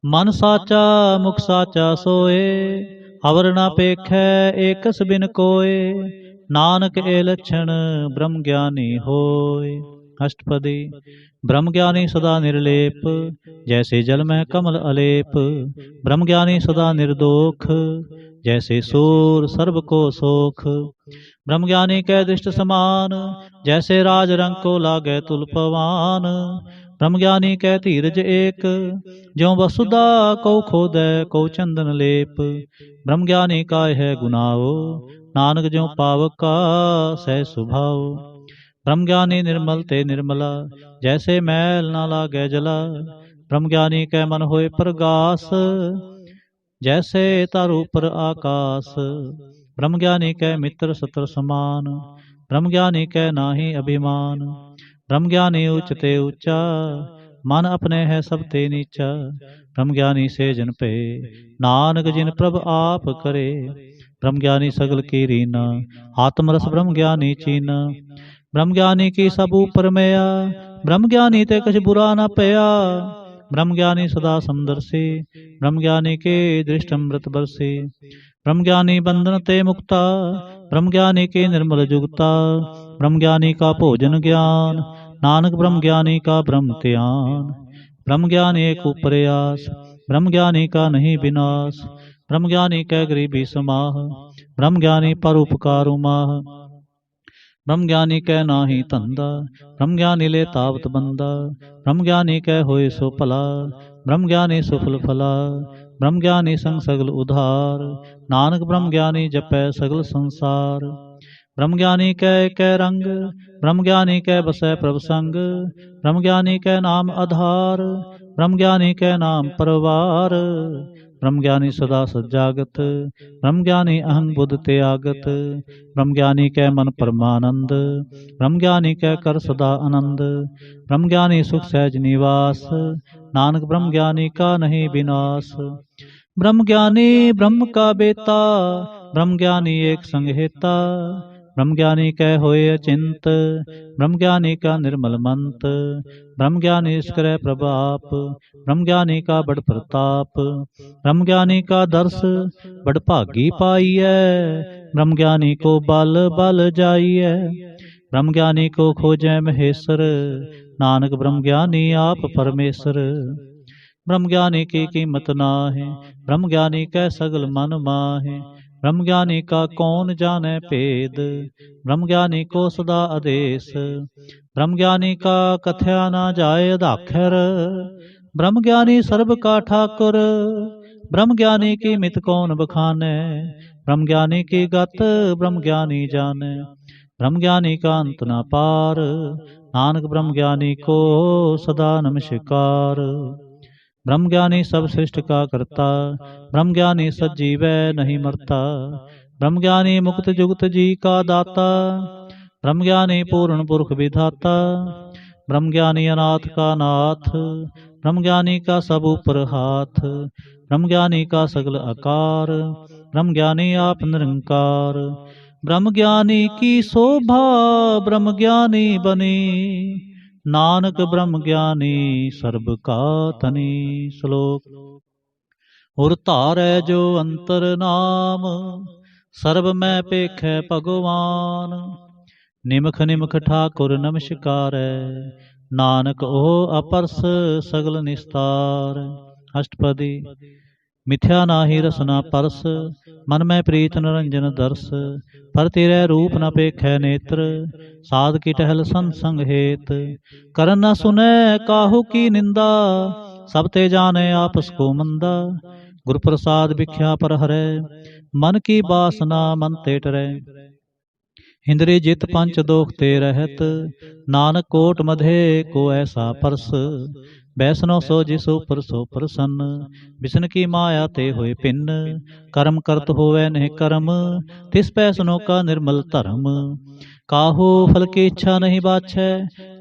मन साचा मुख साचा सोए, अवर न पेखै एकस बिन कोय। नानक ए लक्षण ब्रह्म ज्ञानी होय। अष्टपदी। ब्रह्म ज्ञानी सदा निर्लेप, जैसे जल में कमल अलेप। ब्रह्म ज्ञानी सदा निर्दोख, जैसे सूर सर्व को सोख। ब्रह्म ज्ञानी कै दृष्ट समान, जैसे राज रंग को लागे तुल पवान। ब्रह्म ज्ञानी कै धीरज एक, ज्यों वसुधा को खोदै को चंदन लेप। ब्रह्म ज्ञानी का है गुनाओ, नानक ज्यों पावक का सह सुभाव। ब्रह्म ज्ञानी निर्मल ते निर्मला, जैसे मैल ना लागे जला। ब्रह्म ज्ञानी कै मन होए प्रगास, जैसे तारू पर आकाश। ब्रह्म ज्ञानी कै मित्र सत्र समान, ब्रह्म ज्ञानी कै नाहि अभिमान। ब्रह्म ज्ञानी उच्चते ऊंचा, मन अपने है सब ते नीचा। ब्रह्म ज्ञानी से जन पे, नानक जिन प्रभ आप करे। ब्रह्म ज्ञानी सगल की रीना, आत्मरस ब्रह्म ज्ञानी चीना। ब्रह्म ज्ञानी की सब ऊपर मैया, ब्रह्म ज्ञानी ते कुछ बुरा न पया। ब्रह्म ज्ञानी सदा समदर्शी, ब्रह्म ज्ञानी के दृष्ट अमृत बरसी। ब्रह्म ज्ञानी बंधन ते मुक्ता, ब्रह्म ज्ञानी के निर्मल जुगता। ब्रह्म ज्ञानी का भोजन ज्ञान, नानक ब्रह्म ज्ञानी का ब्रह्म ध्यान। ब्रह्म ज्ञानी एक उपरयास, ब्रह्म ज्ञानी का नहीं विनाश। ब्रह्म ज्ञानी कै गरीबी समाह, ब्रह्म ज्ञानी पर उपकार माह। ब्रह्म ज्ञानी कै नाही धंधा, ब्रह्म ज्ञानी ले तावत बंदा। ब्रह्म ज्ञानी कै होए सो भला, ब्रह्म ज्ञानी सुफल फला। ब्रह्म ज्ञानी संग सगल उधार, नानक ब्रह्म ज्ञानी जपै सगल संसार। ब्रह्म ज्ञानी कै रंग, ब्रह्म ज्ञानी कै बसै प्रभ संग। ब्रह्म ज्ञानी कै नाम आधार, ब्रह्म ज्ञानी कै नाम परवार। ब्रह्म ज्ञानी सदा सजागत, ब्रह्म ज्ञानी अहंग बुद्ध त्यागत। ब्रह्म ज्ञानी कै मन परमानंद, ब्रह्म ज्ञानी कै कर सदा आनंद। ब्रह्म ज्ञानी सुख सहज निवास, नानक ब्रह्म ज्ञानी का नहीं विनाश। ब्रह्म ज्ञानी ब्रह्म का बेता, ब्रह्म ज्ञानी एक संग हेता। ब्रह्म ज्ञानी कै होए अचिंत, ब्रह्म ज्ञानी का निर्मल मंत। ब्रह्म ज्ञानी निष्करै प्रभाप, ब्रह्म ज्ञानी का बड़ प्रताप। ब्रह्म ज्ञानी का दर्श बड़ भागी पाइयै, ब्रह्म ज्ञानी को बल बल जाइयै। ब्रह्म ज्ञानी को खोजै महेश्वर, नानक ब्रह्म ज्ञानी आप परमेश्वर। ब्रह्म ज्ञानी की कीमत नाहि, ब्रह्म ज्ञानी कै सगल मन माहे। ब्रह्म ज्ञानी का कौन जाने भेद, ब्रह्म ज्ञानी को सदा आदेश। ब्रह्म ज्ञानी का कथया ना जाए अधाखर, ब्रह्म ज्ञानी सर्व का ठाकुर। ब्रह्म ज्ञानी की मित कौन बखाने, ब्रह्म ज्ञानी की गत ब्रह्म ज्ञानी जाने। ब्रह्म ज्ञानी का अंत न पार, नानक ब्रह्म ज्ञानी को सदा नमस्कार। ब्रह्म ज्ञानी सब सृष्टि का करता, ब्रह्म ज्ञानी सजीवै नहीं मरता। ब्रह्म ज्ञानी मुक्त जुगत जी का दाता, ब्रह्म ज्ञानी पूर्ण पुरख विधाता। ब्रह्म ज्ञानी अनाथ का नाथ, ब्रह्म ज्ञानी का सब ऊपर हाथ। ब्रह्म ज्ञानी का सगल आकार, ब्रह्म ज्ञानी आप निरंकार। ब्रह्म ज्ञानी की शोभा ब्रह्म ज्ञानी बनी, नानक ब्रह्म ज्ञानी सर्ब का धनी। श्लोक। उर धारै जो अंतर नाम, सर्ब मैं पेखै भगवान। निमख निमख ठाकुर नमस्कारै, नानक ओ अपरस सगल निस्तार। अष्टपदी। मिथ्या नाहि रसना परस, मन में प्रीत निरंजन दर्श। पर तेरे रूप न पेखै नेत्र, साध की टहल संग हेत। करन न सुनै काहू की निंदा, सब ते जाने आपस को मंदा। गुर प्रसाद भिख्या पर हरै, मन की बासना मन ते टरै। इंद्रिय जित पंच दोख ते रहत, नानक कोट मधे को ऐसा परस। बैसनो सो जिस ऊपर सो प्रसन्न, बिसन की माया ते होए भिन्न। कर्म करत होवै नहीं कर्म, तिस पैसनों का निर्मल धर्म। काहू फल की इच्छा नहीं बाछै,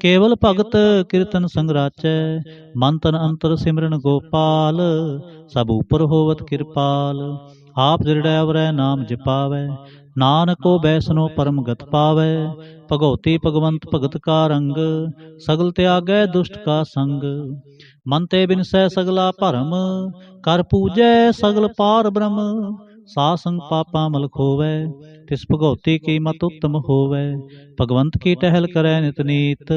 केवल भगत कीर्तन संग राचै। मन तन अंतर सिमरन गोपाल, सब ऊपर होवत कृपाल। आप दृढ़ अवरै नाम जपावै, नानको बैसनो परम गत पावै। भगवती भगवंत भगत का रंग, सगल त्यागै दुष्ट का संग। मन ते बिनसै सगला भरम, कर पूजै सगल पार ब्रह्म। सासंग पापा मल खोवै, तिस भगवती की मत उत्तम होवै। भगवंत की टहल करै नित नीत,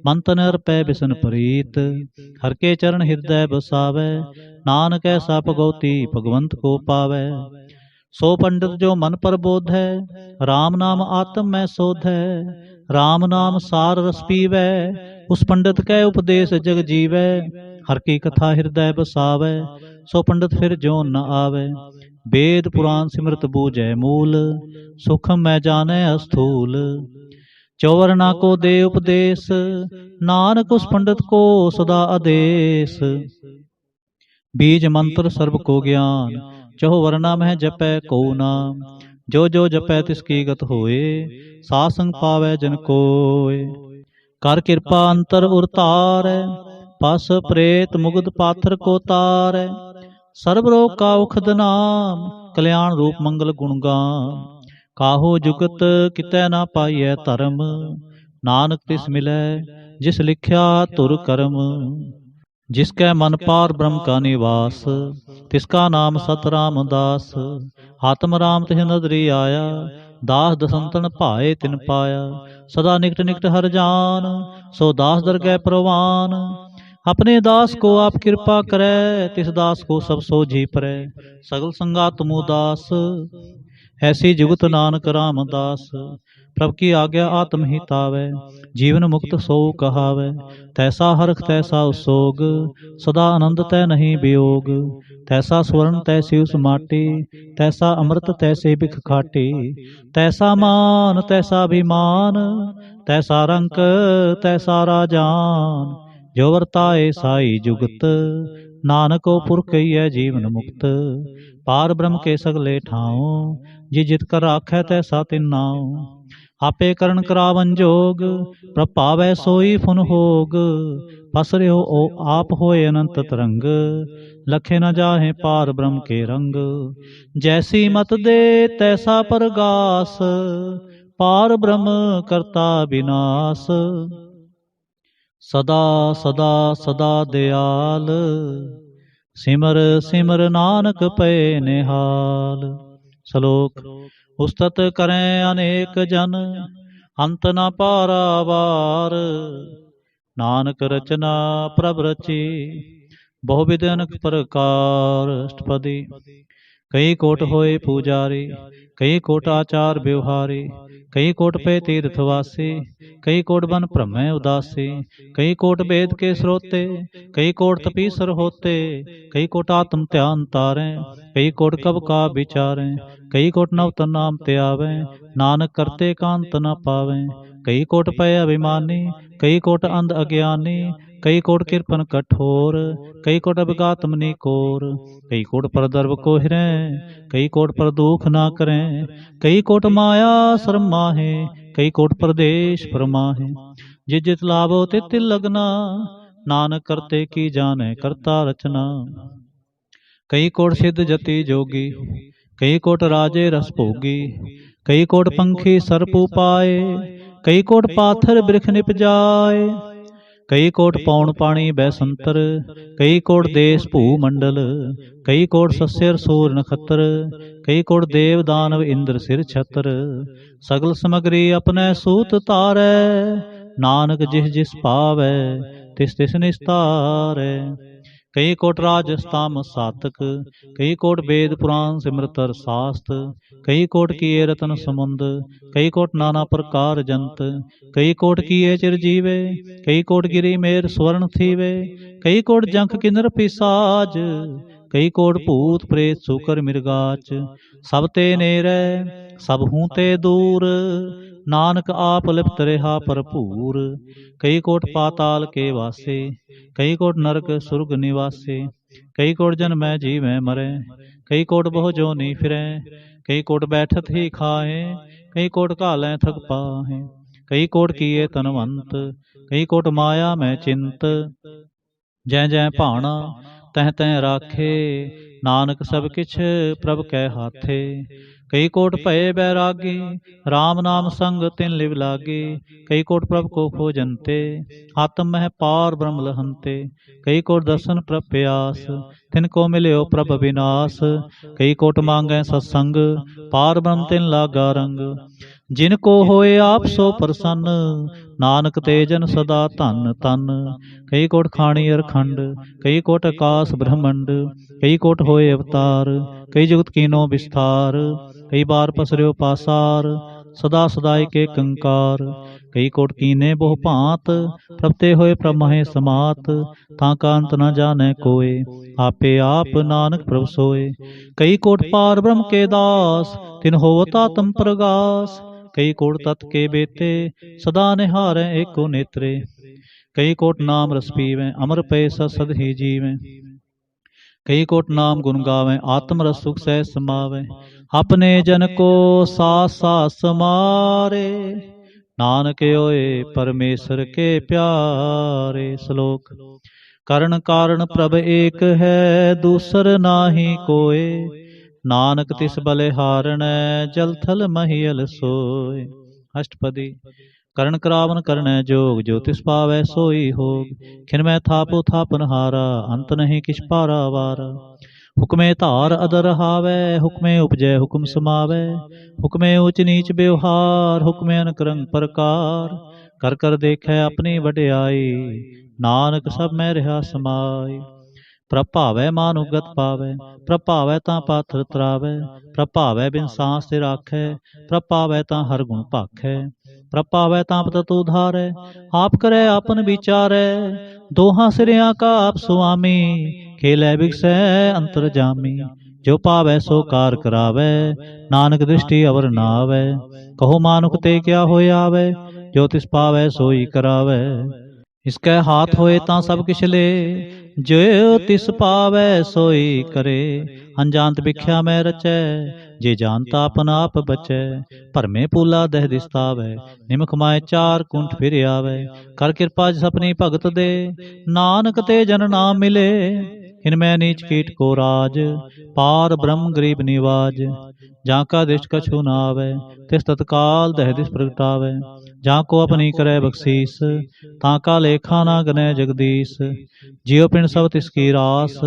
मन तन अर्पै बिसन प्रीत। हर के चरण हृदय बसावै, नानक ऐसा भगवती भगवंत को पावै। सो पंडित जो मन पर बोध है, राम नाम आत्म में शोध है। राम नाम सार रस पीवै, उस पंडित कै उपदेश जग जीवै। हर की कथा हृदय बसावै, सो पंडित फिर जोन न आवै। वेद पुराण सिमरत बूझै मूल, सुखम मैं जाने अस्थूल। चौवरना को दे उपदेश, नानक उस पंडित को सदा आदेश। बीज मंत्र सर्व को ज्ञान, चहो वर्णा मह जपै को नाम। जो जो जपै तिसकी गत होए, सासंग पावै जन कोय। कर कृपा अंतर उरतारै, पस प्रेत मुगद पाथर को तारै। सर्व रोग का उखद नाम, कल्याण रूप मंगल गुण गाम। काहो जुगत कितै ना पाइयै धर्म, नानक तिस मिलै जिस लिख्या तुर करम। जिसकै मन पार ब्रह्म का निवास, तिसका नाम सतराम दास। आत्म राम तिस नदरी आया, दास दसंतन भाए तिन पाया। सदा निकट निकट हर जान, सो दास दरगह प्रवान। अपने दास को आप कृपा करे, तिस दास को सब सोझी परै। सगल संगा तुम उदास, ऐसी जुगत नानक रामदास। प्रभु की आज्ञा आत्म ही तावै, जीवन मुक्त सो कहावै। तैसा हरख तैसा उसोग, सदा आनंद तै नहीं वियोग। तैसा स्वर्ण तैसी उस माटी, तैसा अमृत तैसे बिख खाटी। तैसा मान तैसा अभिमान, तैसा रंक तैसा राजान। जो वर्ताए साई जुगत, नानको पुरख है जीवन मुक्त। पार ब्रह्म के सगले ठाओ, जी जित कर राखै तैसा तिन नाओ। आपे करण करावन जोग, प्रभ पावै सोई फुन होग। पसरियो ओ आप होए अनंत तरंग, लखे न जाहे पार ब्रह्म के रंग। जैसी मत दे तैसा परगास, पार ब्रह्म करता विनाश। सदा सदा सदा दयाल, सिमर सिमर नानक पे निहाल। श्लोक। उस्तत करें अनेक जन, अंत न पारावार। नानक रचना प्रभ रची, बहुविध अनेक प्रकार। अष्टपदी। कई कोट होए पूजारी, कई कोट आचार व्यवहारी। कई कोट पे तीर्थवासी, कई कोट बन भ्रमै उदासी। कई कोट वेद के स्रोते, कई कोट तपीसर होते। कई कोट आत्म ध्यान तारें, कई कोट कब का विचारें। कई कोट नवतन नाम त्यावें, नानक करते कांत न पावें। कई कोट पे अभिमानी, कई कोट अंध अज्ञानी। कई कोट कृपन कठोर, कई कोट अभिगात्म निकोर। कई कोट पर दर्भ को हिरें, कई कोट पर दुख ना करें। कई कोट माया शर्म माहे, कई कोट परदेश परमाहे। जित जित लाभो तित तिल लगना, नानक करते की जाने करता रचना। कई कोट सिद्ध जति जोगी, कई कोट राजे रस भोगी। कई कोट पंखी सर्प उपाए, कई कोट पाथर वृक्ष निपजाए। कई कोट पौन पानी बैसंतर, कई कोट देश भू मंडल। कई कोट सस्यर सूर नखत्र, कई कोट देव दानव इंद्र सिर छत्र। सगल समग्री अपने सूत तारै, नानक जिस जिस पावै तिस तिस निस्तारै। कई कोट राजस्ताम सातक, कई कोट वेद पुराण सिमरतर शास्त, कई कोट किए रतन समुंद, कई कोट नाना प्रकार जंत, कई कोट किए चिर जीवे, कई कोट गिरी मेर स्वर्ण थीवे, कई कोट जंख किन्नर पिसाज, कई कोट भूत प्रेत सुकर मिर्गाच, सब ते नेरै सब हूँ ते दूर, नानक आप लिप्त रहा भरपूर। कई कोट पाताल के वासे, कई कोट नरक सुरग निवासे, कई कोट जन मैं जी मैं मरै, कई कोट बहु जोनी फिरै, कई कोट बैठत ही खाए, कई कोट घालें थक पाहे, कई कोट किए तनवंत, कई कोट माया में चिंत, जै जै भाणा तह तह राखे, नानक सब किछ प्रभ कै हाथे। कई कोट भये बैरागी, राम नाम संग तिन लिव लागे, कई कोट प्रभ को खोजनते, आत्म मह पार ब्रह्म लहंते, कई कोट दर्शन प्रभ प्यास, तिनको मिल्यो प्रभ विनाश, कई कोट मांगै सत्संग, पार ब्रह्म तिन लागा रंग, जिनको होए आप सो प्रसन्न, नानक ते जन सदा धन तन। कई कोट खाणी अरखंड, कई कोट आकाश ब्रह्मंड, कई कोट होए अवतार, कई जुगत कीनो विस्तार, कई बार पसर्यो पासार, सदा सदाई के कंकार, कई कोट कीने बहु भांत, प्रभ ते होए प्रभ महे समात, ताका अंत न जाने कोय, आपे आप नानक प्रभ सोए। कई कोट पार ब्रह्म के दास, तिन होवत आत्म प्रगास, कई कोट तत् के बेते, सदा निहारै एको नेत्रे, कई कोट नाम रस पीवें, अमर पे सद ही जीवें, कई कोट नाम गुण गावें, आत्म रस सुख सह समावें, अपने जन को सास सास समारे, नानक होए परमेश्वर के प्यारे। श्लोक। करण कारण प्रभ एक है, दूसर नाहि कोय, नानक तिस बलिहारण, जल थल महियल सोय। अष्टपदी। करण करावन करण जोग, जो तिस पावै सोई होग, खिन मैं थापो थापन हारा, अंत नहीं किछ पारा वारा। हुक्मे धार अदर हावै, हुक्मे उपजै हुक्म समावै, हुक्मे ऊच नीच व्यवहार, हुक्मे अनक रंग प्रकार, कर कर देखै अपनी वड्याई, नानक सब मैं रहा समाई। प्रभ भावै मानुगत पावै, प्रभ भावै तां पाथर तरावै, प्रभ भावै बिन सांस ते राखै, प्रभ भावै तां हर गुण भाखै, प्रभ भावै तां पतत उधारै, आप करै आपन विचारै, दोहां सिरियां का आप सुआमी, खेलै बिगसै अंतर जामी। जो पावै सो कार करावै, नानक दृष्टि अवर न आवै, कहो मानुख ते क्या होय आवै, जो तिस पावै सोई करावै। इसकै हाथ होए तां सब किछ ले, जो तिस पावै सोई करे, अनजानत बिख्या मैं रचै, जे जानता अपन आप बचै। भरमे पूला दह दिसतावै, निमख माए चार कुंठ फिर आवै, कर कृपा जिस अपनी भगत दे, नानक ते जन नाम मिले। इनमें नीच कीट को राज, पार ब्रह्म गरीब निवाज, जाका दृष्ट कछु न आवै, तिस तत्काल दह दिस प्रगटावै। जाको अपनी करे बख्शीस, ताका लेखा ना गनै जगदीश। जियो पिंड सब तिसकी रास,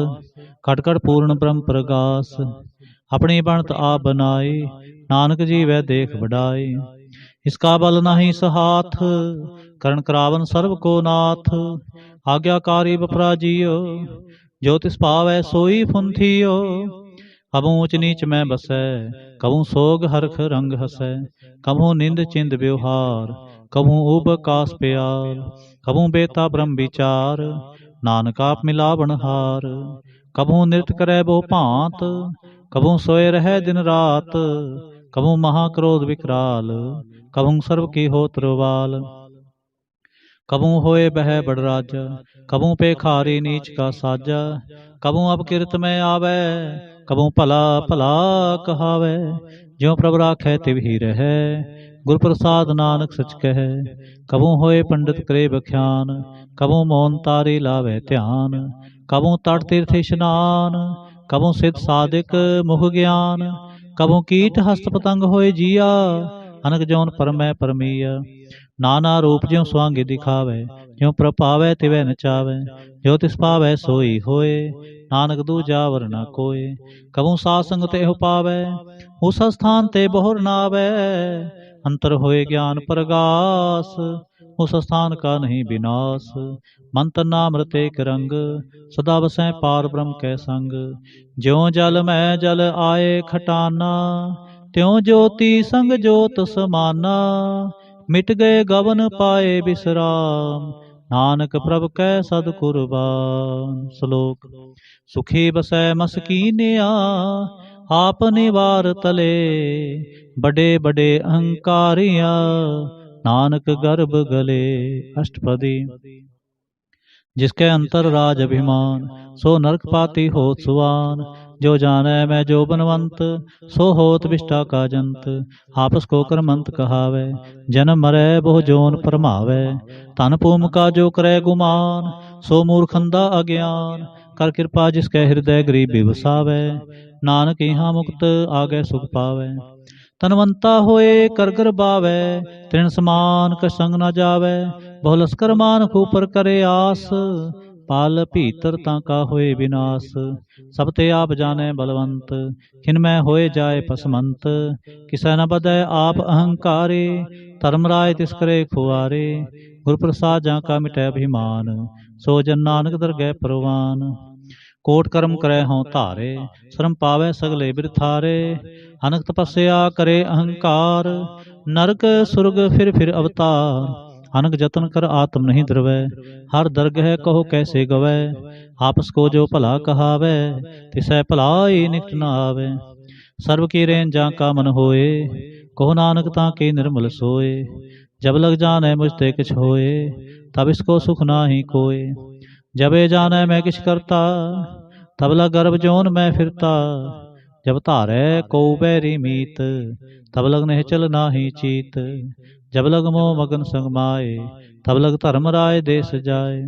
खट खट पूर्ण ब्रह्म प्रगास। अपनी बनत आप बनाई, नानक जी वै देख बढ़ाई। इसका बल नहीं सहाथ, करण करावन सर्व को नाथ। आज्ञाकारी बपराजियो, जो तिस पावै सोई फुंथियो। कबू ऊंच नीच में बसै, कबू सोग हरख रंग हसै, कबू निंद चिंद व्यवहार, कबू उब कास प्यार, कबू बेता ब्रह्म विचार, नानक आप मिलावन हार। कबू नृत्य करे बहु भांत, कबू सोए रहे दिन रात, कबू महाक्रोध विकराल, कबू सर्व की होत रवाल। कबू होए बह बड़ राजा, कबू पेखारी नीच का साजा, कबू अपकिरत में आवे, कबू भला भला कहावे। ज्यों प्रभ राखै तिव ही रहै, गुर प्रसाद नानक सच कहै। कबू होए पंडित करे बख्यान, कबू मौन तारी लावे ध्यान, कबू तट तीर्थ स्नान, कबू सिद्ध साधिक मुख ज्ञान, कबू कीट हस्त पतंग होए जिया, अनक जौन परमै परमीया। नाना रूप ज्यों स्वांगी दिखावे, ज्यों प्रभावै तिवै नचावे। जो तिस पावै सोई होए, नानक दूजा वर न कोय। कबू सासंग ते पावै, उस स्थान ते बहुर नावै, अंतर होए ज्ञान प्रगास। उस स्थान का नहीं विनाश। मन तन नाम रते एक रंग, सदा बसै पार ब्रह्म कै संग। ज्यों जल में जल आए खटाना, त्यों ज्योति संग ज्योत समाना। मिट गए गवन पाए विश्राम, नानक प्रभ कै सद कुर्बान। श्लोक। सुखी बसै मसकीनिया, आप निवार तले। बड़े बड़े अहंकारिया, नानक गर्भ गले। अष्टपदी। जिसके अंतर राज अभिमान, सो नरक पाती होत सुवान। जो जाने मैं जो बनवंत, सो होत विष्टा का जंत। आपस को करमंत कहावे, जन्म मरै बहु जोन परमावे। तन पूम का जो करे गुमान, सो मूर्खंदा अज्ञान। कर कृपा जिसके हृदय गरीबी बसावे, नानक यहाँ मुक्त आगे सुख पावे। तनवंता होए कर कर बावे, तृण समान कछ संग न जावे। बहु लस्कर मान खूपर करे आस, पाल भीतर ताका होए विनाश। सब ते आप जाने बलवंत, खिन में होए जाए पसमंत। किसै न बदै आप अहंकारे, धर्मराय तिस करे खुआरे। गुर प्रसाद जा का मिटै अभिमान, सो जन नानक दरगह परवान। कोट कर्म करे हों धारे, श्रम पावे सगले बिरथारे। अनक तपस्या करे अहंकार, नरक सुरग फिर अवतार। अनक जतन कर आत्म नहीं द्रवै, हर दरगह कहो कैसे गवै। आपस को जो भला कहावै, तिसै भलाई निकट न आवे। सर्व की रेन जा का मन होए, कहो नानक ताके निर्मल सोए। जब लग जाने मुझ ते किछ होए, तब इसको सुख नाही कोय। जबे जाने मैं किछ करता, तब लग गर्भ जोन में फिरता। जब धारै को बैरी मीत, तब लग निश्चल नाही चीत। जब लग मोह मगन संग माए, तब लग धर्म राय देश जाए।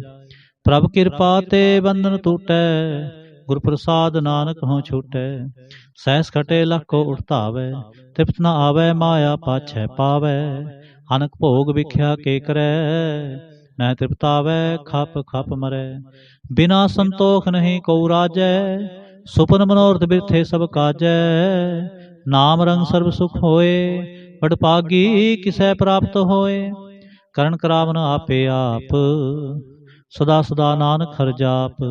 प्रभ कृपा ते बंधन टूटै, गुर प्रसाद नानक हों छूटै। सहस खटे लख को उठतावै, तृप्त न आवै माया पाछै पावै। अनक भोग विख्या के करै, न तृप्तावै खप खप मरै। बिना संतोख नहीं को राजै, सुपन मनोरथ बिरथे सब काजै। नाम रंग सर्व सुख होए, बड़भागी किसै प्राप्त होए। करण करावन आपे आप, सदा सदा नानक हर जाप।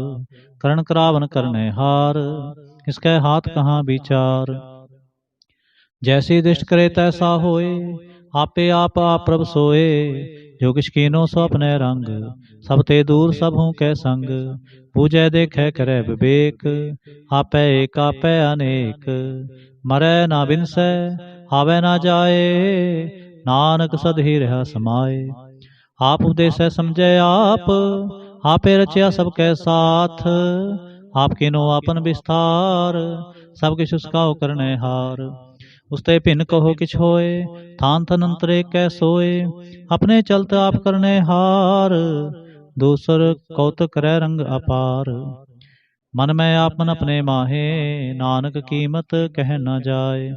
करण करावन करने हार, इसके हाथ कहाँ विचार। जैसी दृष्ट करे तैसा होए, आपे आप प्रभ सोए। जो किछ कीनो सो अपने रंग, सब ते दूर सब हूँ कै संग। पूजै देखै करे विवेक, आपै एक आपै अनेक। मरै ना बिनसै आवे ना जाए, नानक सद ही रहा समाए। आप उपदेसै समझै आप, आपे रचया सबकै साथ। आप कीनो आपन विस्तार, सब किछ उसका करने हार। उसते भिन्न कहो किछ होए, थान थन अंतरे कै सोए। अपने चलत आप करने हार, दूसर कौतुक करे रंग अपार। मन में आपन अपने माहे, नानक कीमत कह न जाए।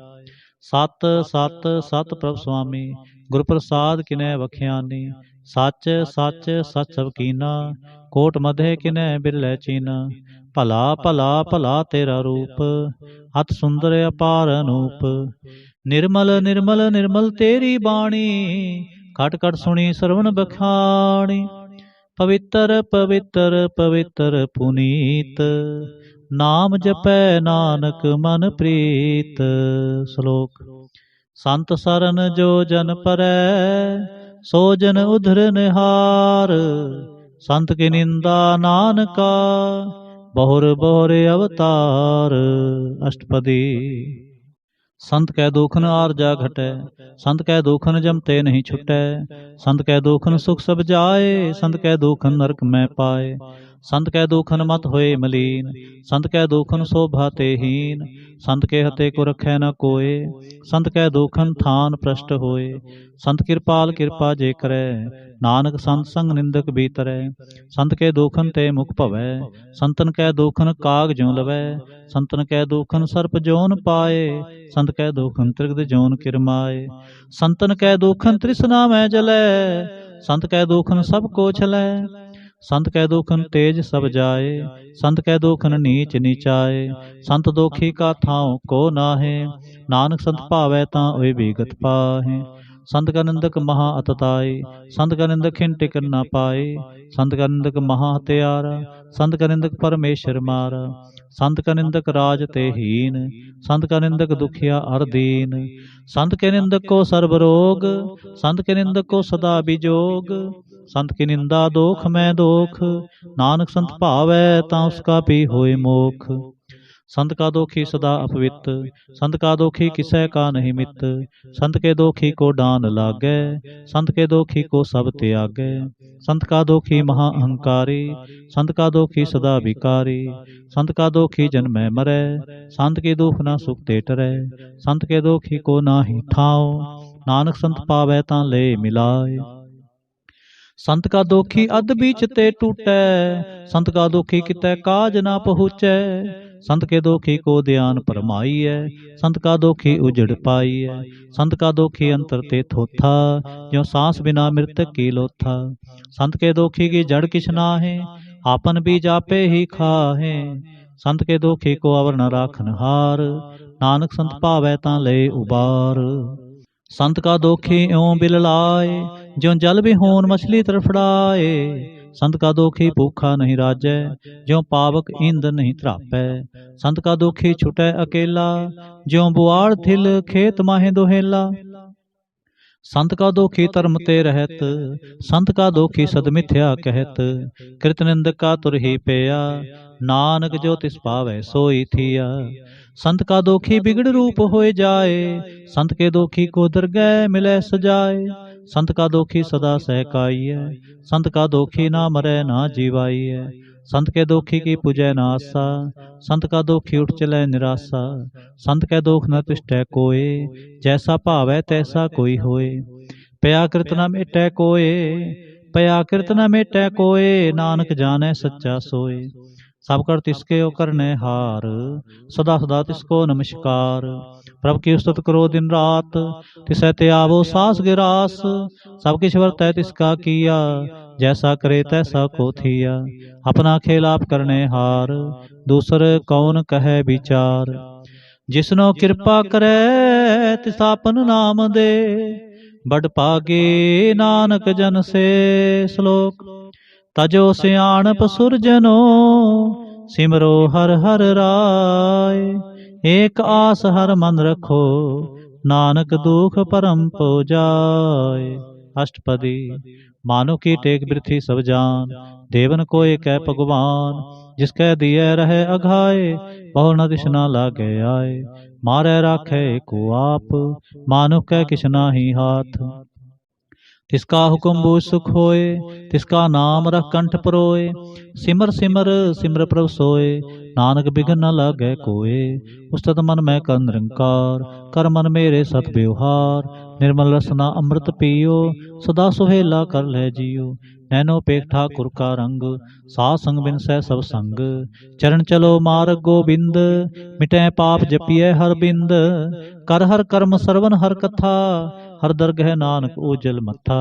सत सत सत प्रभ स्वामी, गुर प्रसाद किनै बख्यानी। सच सच सच सब कीना, कोट मधे किनै बिरलै चीना। भला भला भला तेरा रूप, अत सुंदर अपार अनूप। निर्मल निर्मल निर्मल तेरी बाणी, खट खट सुनी श्रवण बखाणी। पवित्र पवित्र पवित्र पुनीत, नाम जपै नानक मन प्रीत। श्लोक। संत सरन जो जन परै, सो जन उधर निहार। संत की निंदा नानका, बहुर बहुर अवतार। अष्टपदी। संत कै दुखन आरजा घटै, संत कै दुखन जमते नहीं छुटै। संत कै दुखन सुख सब जाए, संत कै दुखन नरक में पाए। संत कै दुखन मत होए मलीन, संत कै दुखन शोभा ते हीन। संत के हते को रखै न कोय, संत कै दुखन थान भ्रष्ट होए। संत कृपाल कृपा जे करै, नानक संत संग निंदक भी तरै। संत के दुखन ते मुख भवै, संतन कै दुखन काग ज्यों लवै। संतन कै दुखन सर्प जोन पाए, संत कै दुखन त्रिगद जोन किरमाए। संतन कै दुखन तृष्णा में जलै, संत कै दुखन सब को छलै। संत कै दुखन तेज सब जाए, संत कै दुखन नीच नीचाए। संत दोखी का थाओ को नाहे, नानक संत भावै तां ओए विगत पाहे। संत का निंदक महा अतताई, संत का निंदक खिन टिकन ना पाए। संत का निंदक महा हत्यारा, संत का निंदक परमेश्वर मारा। संत का निंदक राज ते हीन, संत का निंदक दुखिया अर दीन। संत के निंदक को सर्व रोग, संत के निंदक को सदा विजोग। संत की निंदा दोख मैं दोख, नानक संत भावै ता उसका भी होए मोख। संत का दोखी सदा अपवित, संत का दोखी किसै का नहीं मित। संत के दोखी को डान लागै, संत के दोखी को सब त्यागै। संत का दोखी महा अहंकारी, संत का दोखी सदा विकारी। संत का दोखी जन्मै मरै, संत की दुख ना सुख ते टरै। संत के दोखी को नाहि ठाओ, नानक संत पावै तां ले मिलाए। संत का दोखी अध बीच ते टूटै, संत का दोखी कितै काज ना पहुँचै। संत के दोखी को ध्यान परमाईऐ, संत का दोखी उजड़ पाईऐ। संत का दोखी अंतर ते थोथा, ज्यों सांस बिना मृतक की लोथा। संत के दोखी की जड़ किछ नाहे, आपन बीज आपे ही खाहे। संत के दोखी को अवर न राखन हार, नानक संत पावै तां ले उबार। संत का दोखी इਉਂ बिल लाए, ज्यों जल बिहोन मछली तड़फड़ाए। संत का दोखी भूखा नहीं राजै, ज्यों पावक ईंधन नहीं त्रापै। संत का दोखी छुटै अकेला, ज्यों बुआड़ थिल खेत माहे दोहेला। संत का दोखी धर्म ते रहत, संत का दोखी सद मिथ्या कहत। कृत निंदक का तुर ही पेया, नानक जो तिस पावै सोई थिया। संत का दोखी बिगड़ रूप होए जाए, संत के दोखी को दरगह मिलै सजाए। संत का दोखी सदा सहकाई है, संत का दोखी ना मरै ना जीवाई है। संत के दोखी की पूजै न आसा, संत का दोखी उठ चलै निराशा। संत कै दोख न तिष्ठै कोय, जैसा भावै तैसा कोई होए। पया कृत न मेटै कोय, पया कृत न मेटै कोय, नानक जानै सच्चा सोए। सब कर तिसके ओ करने हार, सदा सदा तिसको नमस्कार। प्रभु की उस्तत करो दिन रात, तिसै ते आवो सास गिरास। सब किछ वर्तै तिसका किया, जैसा करे तैसा को थिया। अपना खेल आप करने हार, दूसर कौन कहे विचार। जिसनो कृपा करे तिस आपन नाम दे, बड़ भागे नानक जन से श्लोक। तजो सियाणप सुरजनो, सिमरो हर हर राय। एक आस हर मन रखो, नानक दुख परम पो जाय। अष्टपदी। मानो की टेक बिरथी सब जान, देवन को एक है भगवान। जिसकै दिए रहे अघाए, बहु न दिशना लागे आए। मारै राखे को आप, मानुख कै किछ नाहि हाथ। तिसका हुक्म बूझ सुख होए, तिसका नाम रख कंठ परोए। सिमर सिमर सिमर प्रभु सोए, नानक बिघन न लागै कोय। उस्तत मन मैं कर निरंकार, कर मन मेरे सत व्यवहार। निर्मल रसना अमृत पियो, सदा सुहेला कर ले जियो। नैनो पेख ठाकुर का रंग, साध संग बिन सै सब संग। चरण चलो मार्ग गोबिंद, मिटै पाप जपिए हर बिंद। कर हर कर्म सरवन हर कथा, हर दरगह नानक ओजल मथा।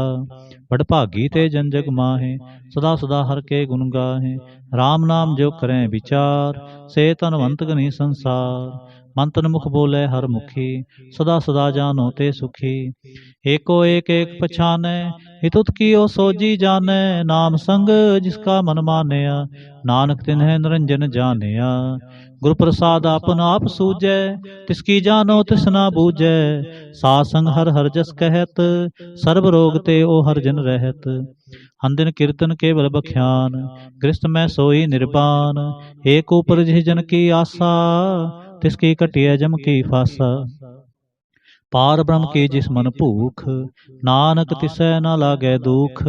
बड़ भागी ते जन जग माहे, सदा सदा हर के गुण गाहे। राम नाम जो करें विचार, से तनवंत गनी संसार। मन तन मुख बोले हर मुखी, सदा सदा जानो ते सुखी। एको एक एक पछानै, हितुत कियो सोजी जानै। नाम संग जिसका मन मानया, नानक तिन्ह निरंजन जानिया। गुरु प्रसाद आपन आप सूझै, तिसकी जानो तिसना बूझै। साध संग हर हर जस कहत, सर्व रोग ते ओ हर जन रहत। अंदिन कीर्तन केवल बख्यान, गृहस्थ में सोई निर्बान। एक ऊपर जिस जन की आशा, तिसकी कटिय जम की फासा। पार ब्रह्म की जिस मन भूख, नानक तिसै न लागे दुख।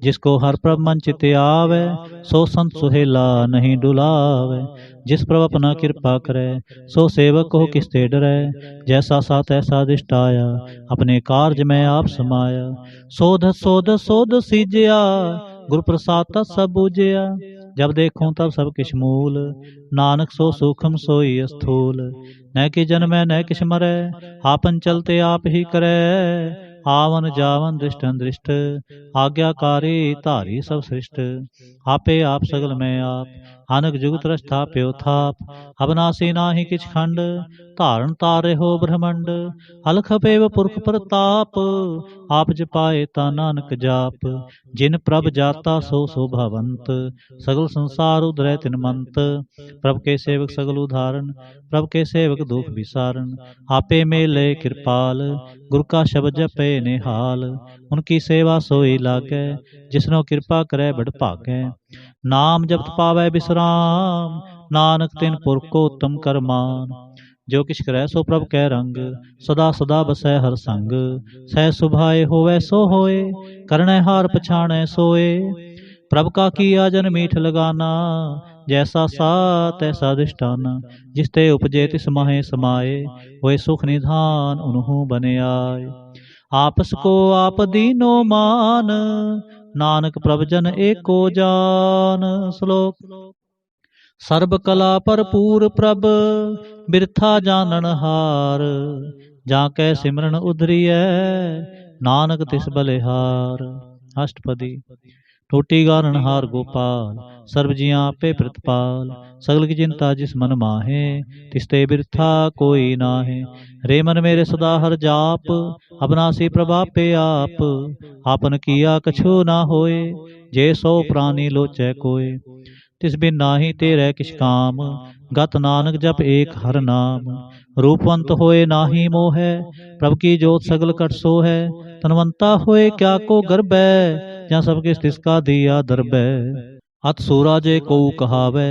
जिसको हर प्रभ मन चित आवे, सो संत सुहेला नहीं डुलावे। जिस प्रभ अपना कृपा करे, सो सेवक को किसते डरै। जैसा सा तैसा दिष्ट आया, अपने कार्य में आप समाया। सोध सोध सोध सीजया, गुरु प्रसाद तत् सब बूझया। जब देखूं तब सब किछ मूल, नानक सो सूक्ष्म सोई स्थूल। न कि जन्मै न किछ मरै, आपन चलते आप ही करे। आवन जावन दृष्टन दृष्ट, आज्ञाकारी धारी सब सृष्ट। आपे आप सगल में आप, अनक जुगत रस थाप्यो थाप, अबनासी नाहि किछ खंड, धारण तारे हो ब्रह्मंड, अलख पेव पुरख प्रताप, आप जपाए ता नानक जाप, जिन प्रभ जाता सो शोभावंत, सगल संसार उधरै तिन मंत, प्रभ के सेवक सगल उदाहरण, प्रभ के सेवक दुख विसारण, आपे मेले कृपाल, गुरु का शब्द जपे निहाल, उनकी सेवा सोई लागै, जिसनो कृपा करे बड़ भागै, नाम जपत पावै बिसराम, नानक तिन पुर को उत्तम कर मान, जो किछ करै सो प्रभ कै रंग, सदा सदा बसै हर संग, सह सुभाए होवै सो होए, करनै हार पछाणै सोए, प्रभ का किया जन मीठ लगाना, जैसा सा तैसा अधिष्ठाना, जिस ते उपजे तिस माहे समाए, होए सुख निधान उन्हु बने आए, आपस को आप दीनो मान, नानक प्रभ जन एको जान। श्लोक सर्ब कला भरपूर प्रभ, बिरथा जानन हार, जाकै सिमरन उधरियै, नानक तिस बलिहार। अष्टपदी टोटी गारन हार गोपाल, सर्व जियां आपे प्रतिपाल, सगल की चिंता जिस मन माहे, तिसते बिरथा कोई नाहे, रे मन मेरे सदा हर जाप, अबनासी प्रभापे आप, आपन किया कछु ना होए, जे सो प्राणी लोचै कोय, तिस बिन नाहि तेरै किछ काम, गत नानक जप एक हर नाम, रूपवंत होए नाहि मोहै, प्रभ की जोत सगल कट सोहै, तनवंता होए क्या को गर्भै, जहाँ सब किस तिसका दिया दरबै, अत सूरा जे को कहावै,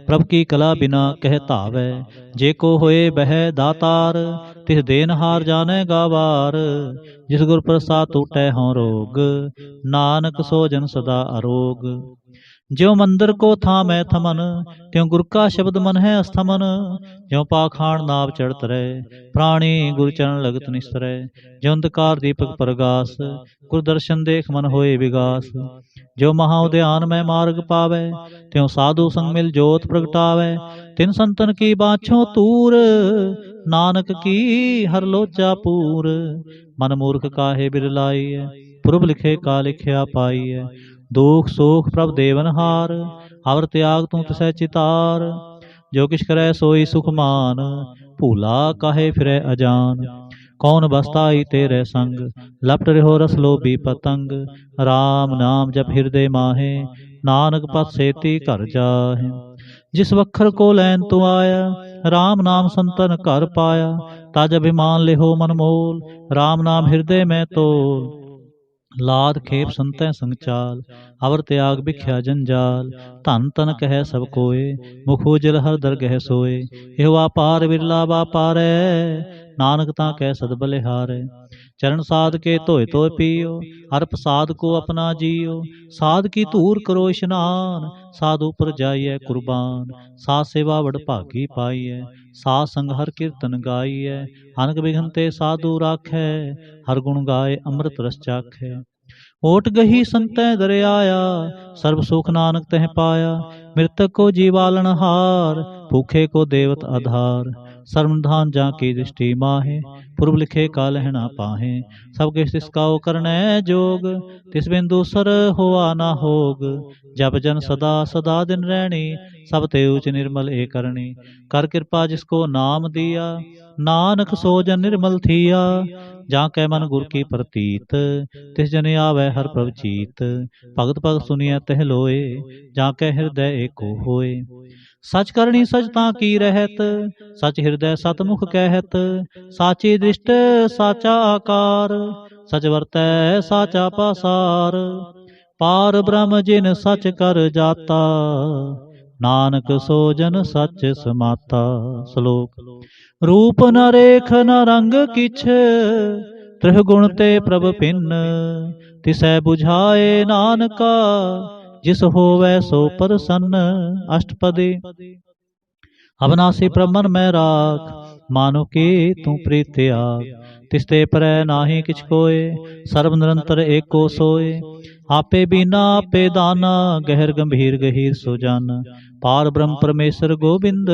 प्रभ की कला बिना कह धावै, जे को होए बह दातार, तिस देनहार जाने गावार, जिस गुर प्रसाद टूटै हों रोग, नानक सो जन सदा अरोग, ज्यों मंदिर को थामै थमन, त्यों गुर का शब्द मन है अस्थमन, ज्यों पाखाण नाव चढ़त रहे, प्राणी गुरु चरण लगत निस्तरै, ज्यों अंधकार दीपक प्रगास, गुरु दर्शन देख मन होए विगास, जो महाउद्यान में मार्ग पावै, त्यों साधु संग मिल जोत प्रगटावै, तिन संतन की बाछों तूर, नानक की हर लोचा पूर, मन मूर्ख काहे बिरलाई है, पुरब लिखे का लिखिया पाई है, दुख सुख प्रभ देवनहार, अवर त्याग तू तिसै चितार, जो किछ करै सोई सुख मान, भूला काहे फिरै अजान, कौन बसताई तेरे संग, लपट रहो रस लोभी पतंग, राम नाम जप हृदय माहे, नानक पथ सेती घर जाहे, जिस वखर को लैन तू आया, राम नाम संतन घर पाया, ताज अभिमान लेहो मन मोल, राम नाम हृदय में तोल, लाद खेप संतै संग चाल, अवर त्याग बिख्या जंजाल, धन तन कह सब कोय, मुख उजल हर दरगह सोए, एहो अपार बिरला बापारै, नानक ता कह सद बलिहारै, चरण साध के धोए धोए पियो, हर प्रसाद को अपना जियो, साध की धूर करो स्नान, साधु पर जाइए कुर्बान, साध सेवा बड़ भागी पाइयै, साध संग हर कीर्तन गाइयै, अनक बिघन ते साधु राखै, हर गुण गाए अमृत रस चाखै, ओट गही संतै दरियाया, सर्व सुख नानक तह पाया, मृतक को जीवालन हार, भूखे को देवत आधार, सर्वधान जा की दृष्टि माहे, पूर्व लिखे का लहना पाहे, सब किस तिसका करनै जोग, तिस बिन दूसर होआ ना होग, जब जन सदा सदा दिन रहनी, सब ते उच निर्मल ए करनी, कर कृपा जिसको नाम दिया, नानक सो जन निर्मल थिया, जाकै मन गुर की प्रतीत, तिस जन आवै हर प्रभ चीत, भगत भगत सुनिया तह लोए, जाकै हृदय एको होए, सच करनी सचता की रहत, सच हृदय सतमुख कहत, साची दृष्ट साचा आकार, सच वर्तै साचा पासार, पार ब्रह्म जिन सच कर जाता, नानक सो जन सच समाता। श्लोक रूप न रेख न रंग किछ, त्रिगुण ते प्रभ भिन्न, तिसै बुझाए नानका, जिस होवै सो प्रसन्न। अष्टपदी अविनाशी प्रभ मन में राख, मानो कि तू प्रीत त्याग, तिसते परै नाहि किछ कोय, सर्व निरंतर एको सोय, आपे बीना आपे दाना, गहर गंभीर गहीर सो जाना, पार ब्रह्म परमेश्वर गोबिंद,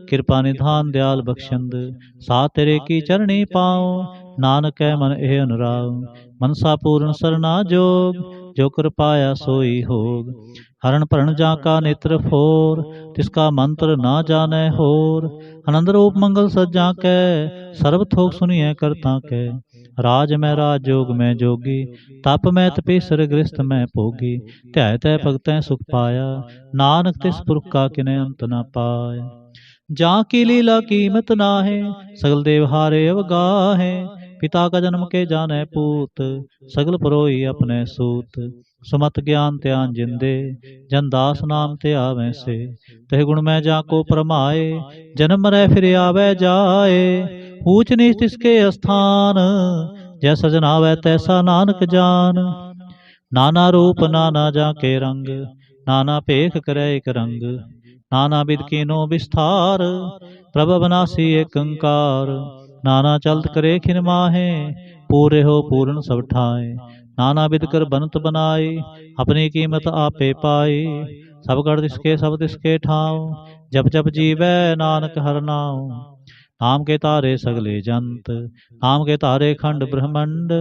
कृपा निधान दयाल बख्शंद, सा तेरे की चरणी पाओ, नानक है मन एह अनुराग, मनसा पूर्ण सरना जोग, जो कर पाया सोई होग। हरण भरण जाका नेत्र फोर, तिसका मंत्र ना जाने होर। आनंद रूप मंगल सज्जा कै, सर्व थोक सुनिए करता कै। राज मैं राज जोग मैं जोगी, तप मैं तपेसर गृहस्थ मैं भोगी। ध्याय तै भगतै सुख पाया, नानक तिस पुरख का किने अंत न पाया। जा की लीला कीमत नाहे, सगल देव हारे अवगाहे। पिता का जन्म के जाने पूत, सगल परोई अपने सूत। सुमत ज्ञान त्यान जिंदे, जन दास नाम ते आवे से। तह गुण मैं जाको परमाए, जन्म मरै फिर आवे जाए। ऊच नीच तिसके स्थान, जैसा जन आवे तैसा नानक जान। नाना रूप नाना जाके रंग, नाना पेख करे एक रंग। नाना विध कीनो विस्तार, प्रभ अविनाशी एक अंकार। नाना चलत करे खिन माहे, पूरे हो पूर्ण सब ठाए। नाना विध कर बनत बनाई, अपनी कीमत आपे पाई। सब गढ़ तिसके ठाव, जप जप जीवै नानक हर नाम। नाम के तारे सगले जंत, नाम के तारे खंड ब्रह्मंड।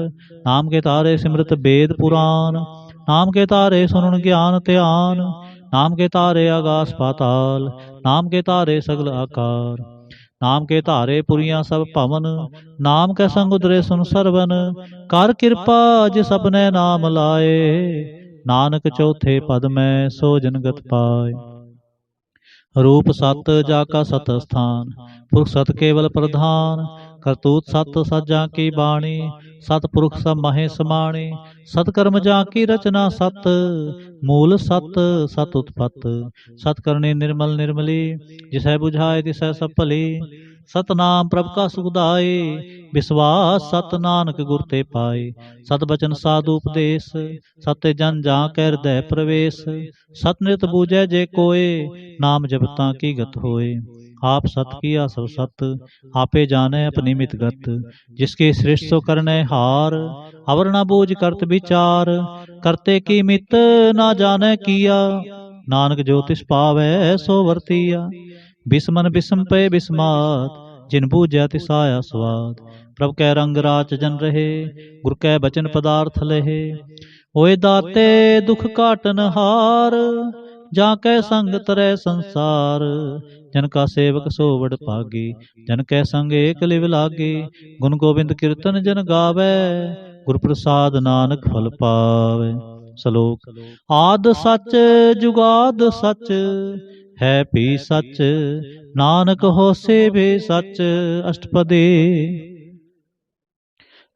नाम के तारे सिमृत वेद पुराण, नाम के तारे सुनन ज्ञान ध्यान। नाम के तारे आकाश पाताल, नाम के तारे सगल आकार। नाम के तारे पुरियां सब भवन, नाम के संग उदरे सुन सरवन। कर कृपा जिस अपने नाम लाए, नानक चौथे पद में सो जनगत पाए। रूप सत जाका सत स्थान, पुरख सत केवल प्रधान। करतूत सत सज्जा की बाणी, सतपुरुख सब महे समाणी। सतकर्म जाकी रचना सत, मूल सत सत उत्पत। सतकरणी निर्मल निर्मली, जिसै बुझाए तिसै सब भली। सतनाम प्रभ का सुखदाई, विश्वास सत नानक गुर ते पाए। सत बचन साधु उपदेश, सत्य जन जा कै हृदय प्रवेश। सत नित बूझै जे कोय, नाम जपता की गत होए। आप सत किया सब सत, आपे जाने अपनी मित गत। जिसकी सृष्टि सो करने हार, अवर न बूझ करत विचार। करते की मित ना जाने किया, नानक जो तिस पावै सो वर्तिया। बिस्मन बिस्म पे बिस्मात, जिन बूझै तिस आया स्वाद। प्रभ कै रंग राच जन रहे, गुर कै बचन पदार्थ लहे। होए दाते दुख काटन हार, जाकै संग तरै संसार। जन का सेवक सो बड़ भागी, जन कै संग एक लिव लागी। गुण गोविंद कीर्तन जन गावै, गुर प्रसाद नानक फल पावै। श्लोक आद सच जुगाद सच, है भी सच। नानक होसे भी सच, अष्टपदी।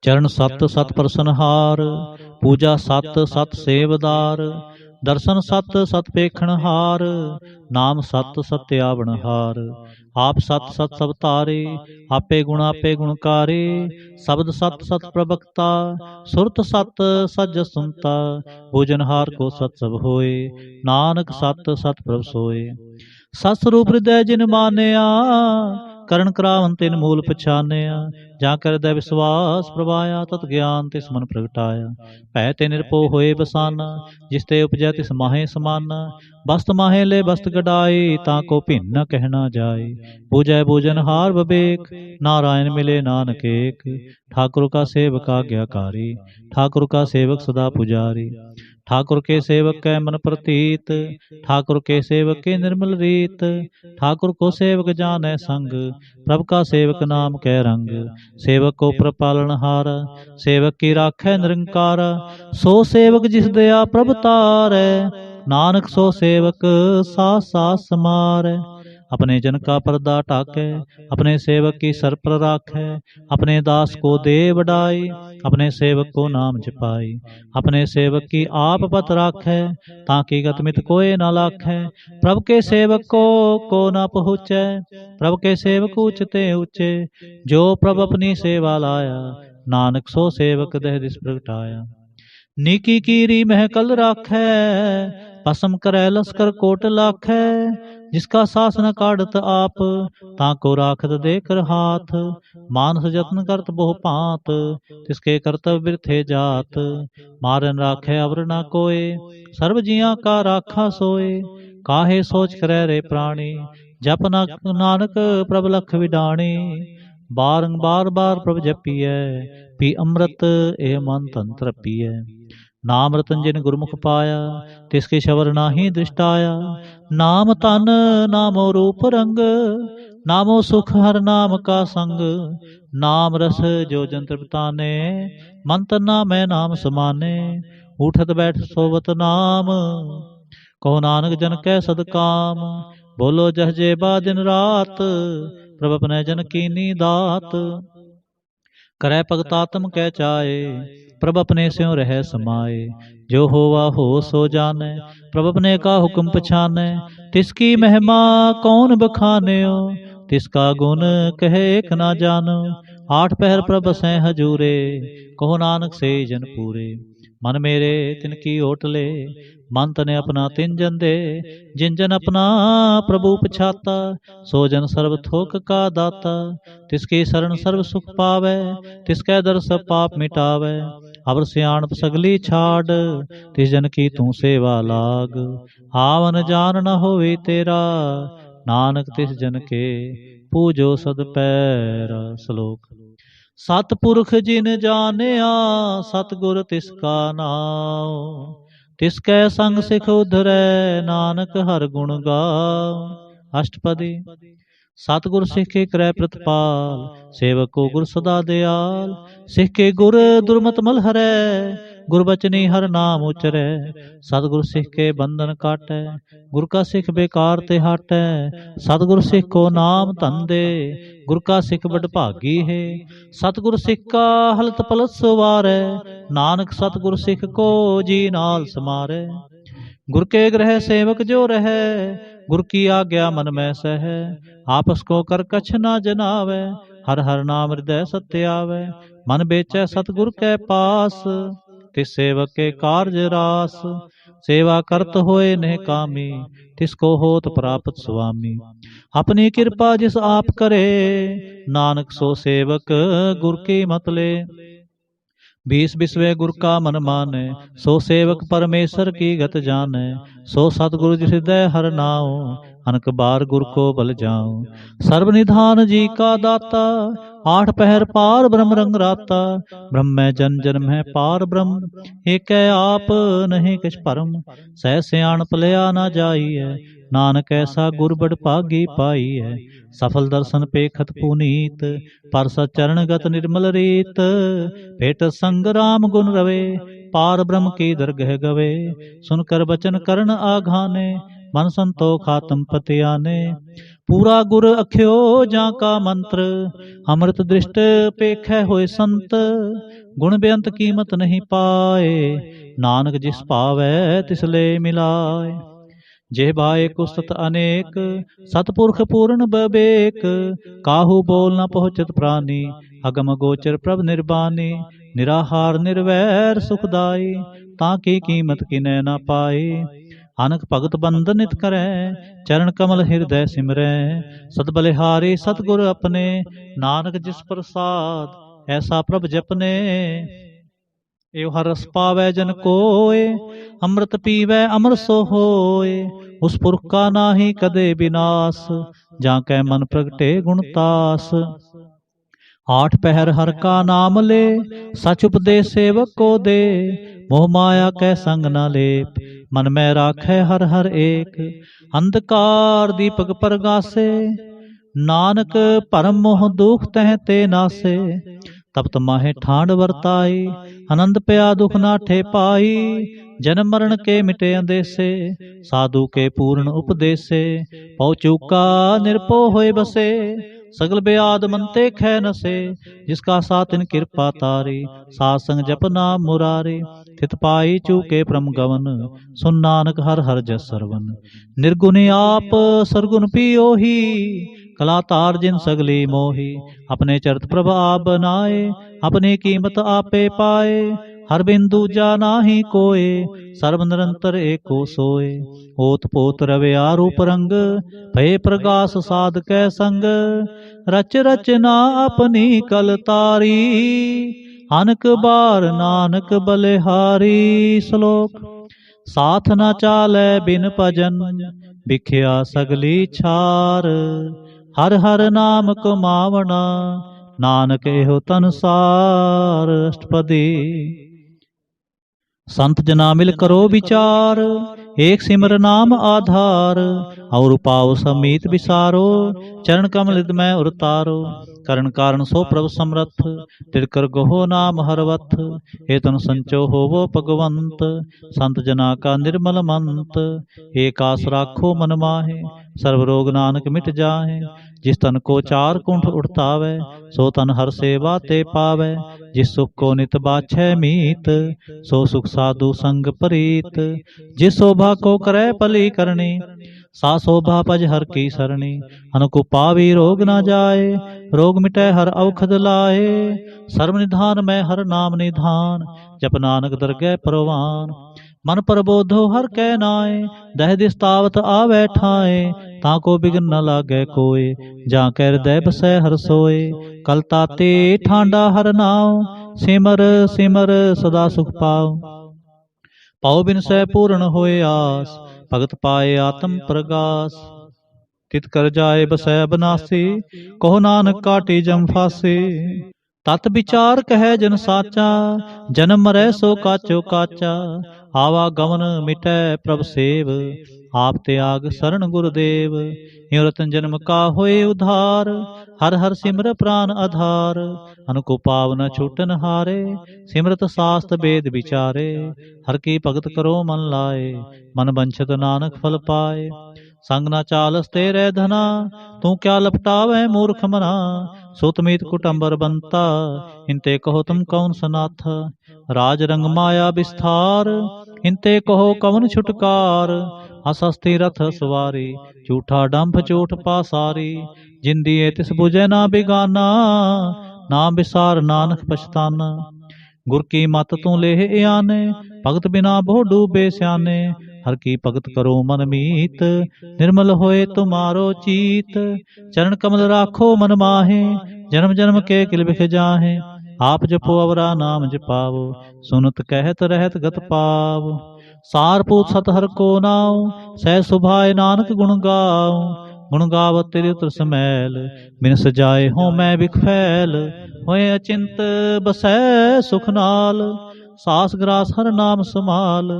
चरण सत सत प्रसनहार, पूजा सत सत सेवदार। दर्शन सत सत पेखण हार, नाम सत सत्यावण हार। आप सत सत सब तारे, आपे गुणकारी। शब्द सत सत प्रवक्ता, सुरत सत सज सुनता। भोजनहार को सत सब होए, नानक सत सत प्रभ सोए। सत स्वरूप हृदय जिन मानिया, करण करावन तिन मूल पछानिया। जा कर हृदय विश्वास प्रभाया, तत ज्ञान तिस मन प्रगटाया। भै ते निरभो होए बसाना, जिस ते उपजै तिस माहे समाना। बस्त माहे ले बस्त गडाई, ताको भिन्न न कहना जाए। पूजै पूजन हार विवेक, नारायण मिले नानक एक। ठाकुर का सेवक आज्ञाकारी, ठाकुर का सेवक सदा पुजारी। ठाकुर के सेवक कै मन प्रतीत, ठाकुर के सेवक के निर्मल रीत। ठाकुर को सेवक जानै संग, प्रभु का सेवक नाम कै रंग। सेवक को प्रपालन हार, सेवक की राखै निरंकार। सो सेवक जिस दया प्रभ तारै, नानक सो सेवक सास सास समारै। अपने जन का पर्दा ढाकै, अपने सेवक की सर पर राखै। अपने दास को दे बढ़ाई, अपने सेवक को नाम जपाई। अपने सेवक की आप पत राखै, ताकि गतमित कोय न लाखै। प्रभु के सेवक को न पहुँचै, प्रभु के सेवक ऊंचते ऊंचे। जो प्रभु अपनी सेवा लाया, नानक सो सेवक दह दिस प्रगटाया। नीकी कीरी महकल राखै, भस्म करै लश्कर कोट लाखै। जिसका शासन काढ़त आप, ताको राखत देकर हाथ। मानस जतन करत बहु पात, तिसके कर्तव्य बिरथे जात। मारन राखै अवर न कोय, सर्व जिया का राखा सोए। काहे सोच करे रे प्राणी, जप नानक प्रभ लख विडाणी। बारंबार बार प्रभ जपिए, पी अमृत ए मन तन तृपिए। नाम रतन जिन गुरमुख पाया, तिसके शबर नाहि दृष्टाया। नाम तन नामो रूप रंग, नामो सुख हर नाम का संग। नाम रस जो जंत्र बताने, मन तन नामै नाम समाने। उठत बैठ सोवत नाम, कहो नानक जन कै सदकाम। बोलो जह जेबा दिन रात, प्रभ अपने जन कीनी दात। करै भगतात्म कै चाए, प्रभ अपने स्यों रह समाए। जो होवा हो सो जाने, प्रभ अपने का हुक्म पछाने। तिसकी महिमा कौन बखान्यो, तिसका गुण कहे एक ना जानो। आठ पहर प्रभ सै हजूरे, कहो नानक से जन पूरे। मन मेरे तिनकी ओटले, मन तने अपना तिन जन दे। जिन जन अपना प्रभु पछाता, सो जन सर्व थोक का दाता। तिसकी शरण सर्व सुख पावै, तिसकै दर सब पाप मिटावै। अवर सियाणप सगली छाड़, तिस जन की तू सेवा लाग। आवन जान न होवे तेरा, नानक तिस जन के पूजो सद पैरा। श्लोक। सतपुरख जिन जानिया, सतगुर तिसका नाम। तिसकै संग सिख उधरै, नानक हर गुण गाओ। अष्टपदी। सतगुर सिख के क्रय प्रतिपाल, सेवक को गुर सदा दयाल। सिख के गुर दुर्मत मल हरै, गुरबचनी हर नाम उचरै। सतगुर सिख के बंधन काटै, गुर का सिख बेकार ते हटै। सतगुर सिख को नाम धन दे, गुर का सिख बड़ भागी है। सतगुर सिख का हलत पलत सवारै, नानक सतगुर सिख को जी नाल समारै। गुर के ग्रह सेवक जो रहे, गुर की आज्ञा मन में सह। आपस को कर कछ ना जनावे, हर हर नाम हृदय सत्य आवे। मन बेचै सतगुर के पास, तिस सेवक के कार्य रास। सेवा करत होए नेह कामी, तिसको होत प्राप्त स्वामी। अपनी कृपा जिस आप करे, नानक सो सेवक गुर की मत ले। बीस बिसवे गुर का मन माने, सो सेवक परमेश्वर की गत जाने। सो सतगुरु जिस हृदय हर नाओ, अनक बार गुर को बल जाऊं। सर्वनिधान जी का दाता, आठ पहर पार ब्रह्म रंग राता। ब्रह्म में जन जन्म है पार ब्रह्म, एक आप नहीं किछ परम। सह सियाण पलया ना जाई है, नानक ऐसा गुर बड़ भागी पाई है। सफल दर्शन पेखत पुनीत, पर सचरण गत निर्मल रीत। भेट संग राम गुण रवे, पार ब्रह्म की दरगह गवे। सुनकर बचन करण आघाने, मन संतोख आत्म पति आने। पूरा गुर अख्यो जा का मंत्र, अमृत दृष्ट पेखै होए संत। गुण बेअंत कीमत नहीं पाए, नानक जिस पावै तिसले मिलाए। जे बाए कुस्तत अनेक, सतपुरख पूर्ण बबेक। काहू बोल न पहुँचत प्राणी, अगम गोचर प्रभ निर्बानी। निराहार निर्वैर सुखदाई, ताकि कीमत किनै न पाई। अनक भगत बंद नित करै, चरण कमल हृदय सिमरै। सद बलिहारी सतगुर अपने, नानक जिस प्रसाद ऐसा प्रभ जपने। एव हर रस पावै जन कोय, अमृत पीवै अमर सो होय। उस पुरख का नाहि कदे विनाश, जाकै मन प्रगटे गुणतास। आठ पहर हर का नाम ले, सच उपदेश सेवक को दे। मोह माया कै संग न लेप, मन में राखै हर हर एक। अंधकार दीपक परगासे, नानक परम मोह दुख तह ते नासे। तपत माहे ठांड वरताई, आनंद पया दुख नाठे पाई। जन्म मरण के मिटे अंदेसे, साधु के पूर्ण उपदेसे। पौ चूका निरपो होए बसे, सगल ब्याद मनते खै नसे। जिसका सातिन कृपा तारी, सात संग जप नाम मुरारी। थित पाई चूके परम गवन, सुन नानक हर हर जस सरवन। निर्गुणी आप सरगुण पियोही, कला तार जिन सगली मोही। अपने चरित प्रभ आप बनाए, अपनी कीमत आपे पाए। हर बिंदु जा नाहि कोय, सर्व निरंतर एको सोय। ओत पोत रवे आरूप रंग, भय प्रगास साध कै संग। रच रचना अपनी कल तारी, अनक बार नानक बलिहारी। श्लोक। साथ न चालै बिन भजन, बिख्या सगली छार। हर हर नाम कमावना, नानक एहो तनसार। अष्टपदी। संत जना मिल करो विचार, एक सिमर नाम आधार। और पाओ समीत विसारो, चरण कमल में उतारो। करण कारण सो प्रभु समरथ, तिरकर गहो नाम हरवथ। हे तन संचो होवो भगवंत, संत जना का निर्मल मंत। एक आस राखो मन माहे, सर्व रोग नानक मिट जाहे। जिस तन को चार कुंठ उठतावै, सो तन हर सेवा ते पावै। जिस सुख को नित बाछै मीत, सो सुख साधु संग प्रीत। जिस शोभा को करे पली करनी, सा शोभा पज हर की सरणी। हनको पावी रोग न जाए, रोग मिटै हर औखद लाए। सर्व निधान में हर नाम निधान, जप नानक दरगह परवान। मन प्रबोधो हर कै नाय, दह दिस तावत आवे ठाए। ताको बिघन न लागे कोय, जा कै हृदय बसै हर सोए। कल ताते ठांडा हर नाव, सिमर सिमर सदा सुख पाओ। पाओ बिन सै पूर्ण होए आस, भगत पाए आत्म प्रगास। तित कर जाए बसै अबनासी, कहो नानक काटी जम फासी। तत विचार कहे जन साचा, जन्म मरै सो काचो काचा। आवा गमन मिटै प्रभ सेव, आप त्याग शरण गुरुदेव। ह्यो रतन जन्म का होए उधार, हर हर सिमर प्राण आधार। अनको पाव न छूटन हारे, सिमरत शास्त्र वेद विचारे। हर की भगत करो मन लाए, मन बंछत नानक फल पाए। संग न चालस तेरे धना, तू क्या लपटावे मूर्ख मना। सुतमीत कुटुंबर बनता, इनते कहो तुम कौन सनाथ। राज रंग माया विस्तार, इनते कहो कवन छुटकार। असस्ती रथ सवारी, झूठा डंभ चूठ पासारी। जिंदिए तिस बुझे ना बिगाना, नाम विसार नानक पछताना। गुर की मत तू लेह आने, भगत बिना बहु डूबे स्याने। हर की भगत करो मन मीत, निर्मल होए तुम्हारो चीत। चरण कमल राखो मन माहे, जन्म जन्म के किल बिख जाहे। आप जपो अवरा नाम जपावो, सुनत कहत रहत गत पाव। सार पूत सत हर को नाव, सह सुभाए नानक गुण गाओ। गुण गावत तेरे उतर समैल, बिन सजाए हो मैं बिख फैल। होए अचिंत बसै सुख नाल, सास ग्रास हर नाम समाल।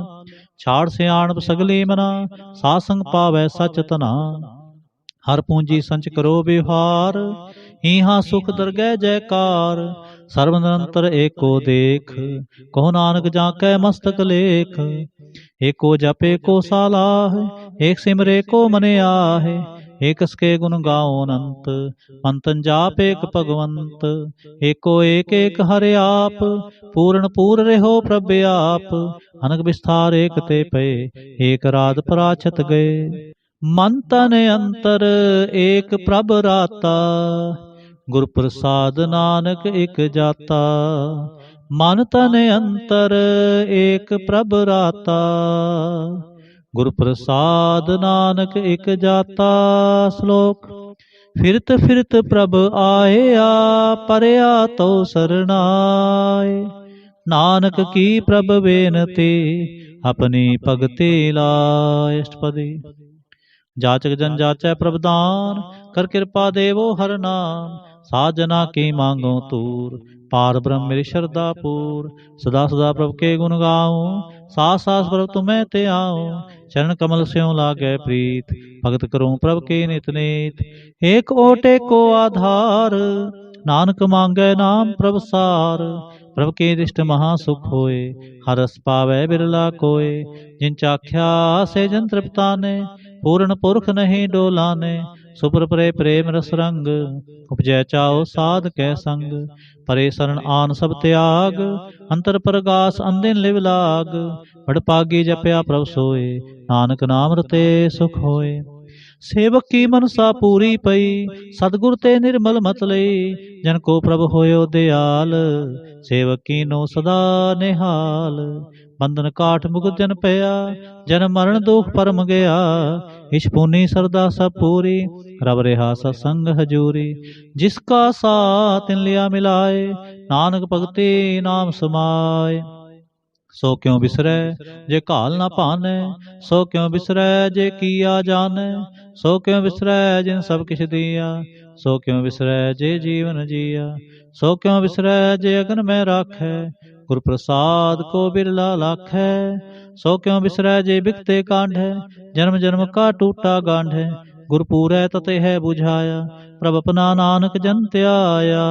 छाड़ सियाणप सगली मना, सासंग पावै सच तना। हर पूंजी संच करो विहार, ईहा सुख दरगह जयकार। सर्व निरंतर एको देख, कहो नानक जाकै मस्तक लेख। एको जप एको सालाह, एक सिमरे को मने आहे। एक के गुण गाओ अनंत, अंतन जाप एक भगवंत। एको एक एक हरे आप, पूर्ण पूर रहो प्रभ आप। अनक विस्तार एक ते पए, एक रात पराछत गए। मन तन अंतर एक प्रभ राता, गुर प्रसाद नानक एक जाता। मन तन अंतर एक प्रभ राता, गुर प्रसाद नानक एक जाता। श्लोक। फिरत फिरत प्रभ आया, परया तो सरनाय। नानक की प्रभ बेनती, अपनी भगति लाय। अष्टपदी। जाचक जन जाचै प्रभदान, कर कृपा देवो हर नाम। साजना की मांगो तूर, पार ब्रह्म मेरी श्रद्धा पूर। सदा सदा प्रभु के गुण गाऊं, सास सास प्रभु तुम्हें ते आऊं। चरण कमल स्यों लागे प्रीत, भगत करूं प्रभु के नित नीत। एक ओट एको आधार, नानक मांगे नाम प्रभु सार। प्रभु के दृष्ट महासुख होए, हर रस पावै बिरला कोय। जिन चाख्या से जन तृप्ताने, पूर्ण पुरख नहीं डोलाने। सुपर परे प्रेम रस रंग, उपजय चाओ साध कै संग। परे शरण आन सब त्याग, अंतर परगास अंदिन लिव लाग। बड़ पागी जपया प्रभ सोए, नानक नाम रते सुख होए। सेवक की मनसा पूरी पई, सतगुर ते निर्मल मत लई। जन को प्रभ होयो दयाल, सेवक की नो सदा निहाल। बंधन काठ मुकुट जन पया, जन मरण दुख परम गया। इस पुनि सरदा सब पूरी, रब रिहा सत्संग हजूरी। जिसका साथ तिन लिया मिलाए, नानक भगति नाम समाए। सो क्यों बिसरै जे काल ना पाने, सो क्यों बिसरै जे किया जाने। सो क्यों बिसरै जिन सब किछ दिया, सो क्यों बिसरै जे जीवन जिया। सो क्यों बिसरै जे अगन में राखै, गुर प्रसाद को बिरला लाखै। सो क्यों बिसरै जे बिकते कांढ है, जन्म जन्म का टूटा गांढ है। गुर पूरै तते है बुझाया, प्रभ अपना नानक जन त्याया।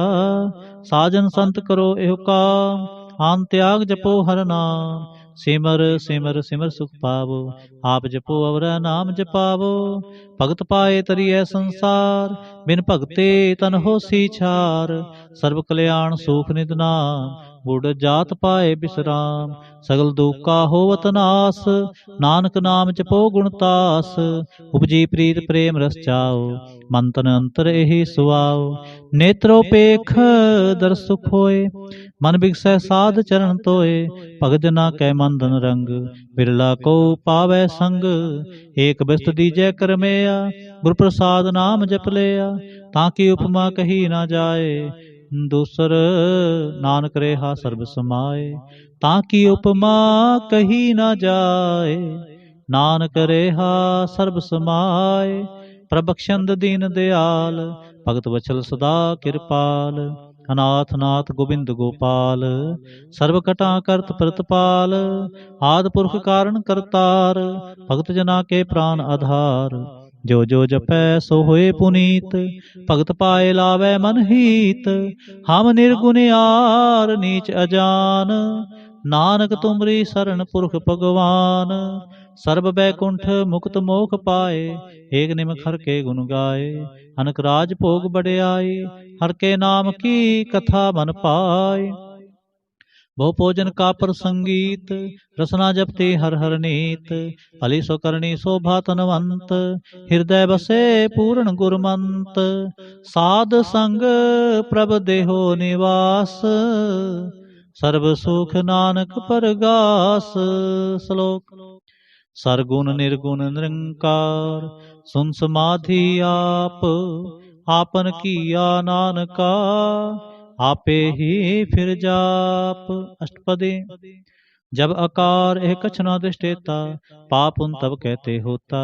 साजन संत करो एह काम, आन त्याग जपो हर नाम। सिमर सिमर सिमर सुख पावो, आप जपो अवर नाम जपावो। भगत पाए तरिए संसार, बिन भगते तन होसी छार। सर्व कल्याण सुख निध नाम, बूढ़ जात पाए विश्राम। सगल दुख का होवत नास, नानक नाम जपो गुणतास। उपजी प्रीत प्रेम रस चाओ, मन तन अंतर एहि सुआओ। नेत्रोपेख दर सुख होए, मन बिगसै साध चरण तोए। भगत जना कै मंदन रंग, बिरला को पावै संग। एक बिस्त दीजै करमेया, गुर प्रसाद नाम जप लिया। ताकि उपमा कही ना जाए, दूसर नानक रेहा सर्ब समाए। ताकि उपमा कही ना जाए, नानक रेहा सर्ब समाए। प्रबक्षंद दीन दयाल, भगत वचल सदा कृपाल। अनाथ नाथ गोविंद गोपाल, सर्व कटा करत प्रतपाल। आद पुरख कारण करतार, भगत जना के प्राण आधार। जो जो जपै सो होए पुनीत, भगत पाए लावै मन हीत। हम निर्गुणियार नीच अजान, नानक तुमरी शरण पुरख भगवान। सर्ब बैकुंठ मुक्त मोख पाए, एक निम हर के गुण गाए। अनक राज भोग बड़ियाई, हर के नाम की कथा मन पाए। बहु भोजन का प्रसंगीत, रसना जपती हर हर नीत। भली सो करनी शोभा तनवंत, हृदय बसे पूर्ण गुरमंत। साध संग प्रभ देहो निवास, सर्व सुख नानक परगास। श्लोक। सरगुण निर्गुण निरंकार, सुन समाधि आप। आपन किया नानका, आपे ही फिर जाप। अष्टपदी। जब आकार एक कछ न दृष्टेता, पाप उन तब कहते होता।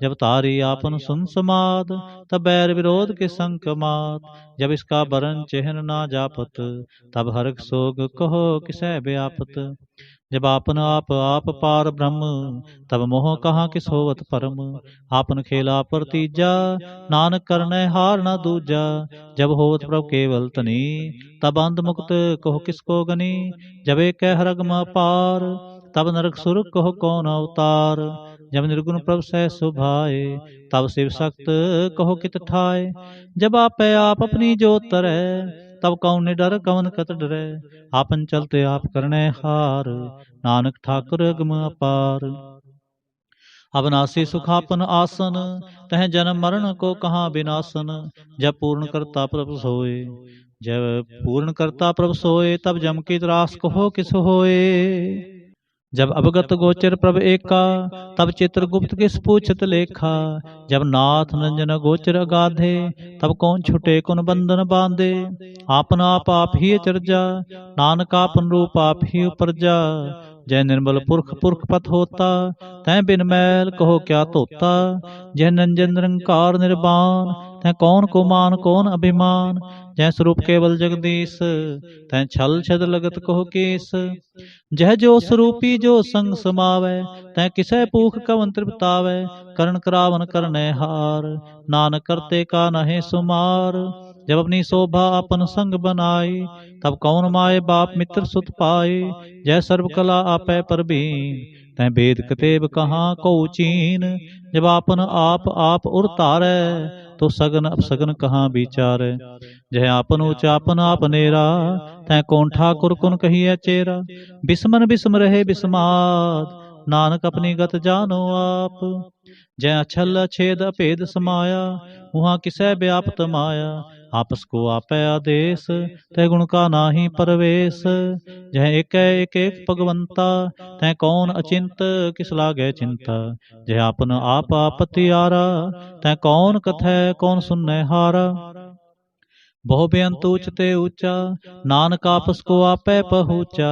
जब तारी आपन सुन समाद, तब बैर विरोध के संकमात। जब इसका बरन चेहन ना जापत, तब हर्ष सोग कहो किसै व्यापत। जब आपन आप पार ब्रह्म, तब मोह कहाँ किस होवत परम। आपन खेला परतीजा, नानक करनै हार न दूजा। जब होवत प्रभु केवल तनी, तब अंध मुक्त कहो किसको गनी। जब एक हरगम पार, तब नरक सुर कहो कौन अवतार। जब निर्गुण प्रभु सह सुभाए, तब शिव सक्त कहो कित ठाए। जब आप अपनी जोत तरै, तब कौन निडर कवन कत डरै। आपन चलते आप करने हार, नानक ठाकुर अगम अपार। अविनाशी सुखापन आसन, तह जन्म मरण को कहाँ विनाशन। जब पूर्ण करता प्रभु सोए, जब पूर्ण करता प्रभु सोए। तब जम की त्रास कहो किस होए। जब अवगत गोचर प्रभ एका, तब चित्रगुप्त किस पूछत लेखा। जब नाथ नंजन गोचर अगाधे, तब कौन छुटे कुन बंधन बांधे। आपन आप ही चर्जा, नानक आपन रूप आप ही उपरजा। जय निर्मल पुरख पुरख पथ होता, तै बिन मैल कहो क्या तोता। जय नंजन निरंकार निर्वाण, तै कौन को मान कौन अभिमान। जय स्वरूप केवल जगदीश, तै छल छद लगत कहो केस। जह जो स्वरूपी जो संग समावै, तै किसै पूख कवन तृप्तावै। करण करावन करनै हार, नानक करते का नहे सुमार। जब अपनी शोभा अपन संग बनाई, तब कौन माए बाप मित्र सुत पाए। जय सर्व कला आपै परबीन, तै वेद कतेब कहाँ को चीन। जब आपन आप उर तारै, तो सगन अपसगन कहाँ विचारै। जय आपन ऊंच आपन आप नेरा, तै कौन ठाकुर कुन कहिए चेरा। बिस्मन बिस्म रहे बिस्माद, नानक अपनी गत जानो आप। जय अछल छेद अभेद समाया, वहाँ किसै व्यापत माया। आपस को आपै आदेश, तै गुण का नाही परवेश। जय एक भगवंता, तै कौन अचिंत किस लागे चिंता। जय आपन आप आपतियारा, तै कौन कथै कौन सुननै हारा। बहु बेअंत ऊंच ते ऊंचा, नानक आपस को आपै पहुँचा।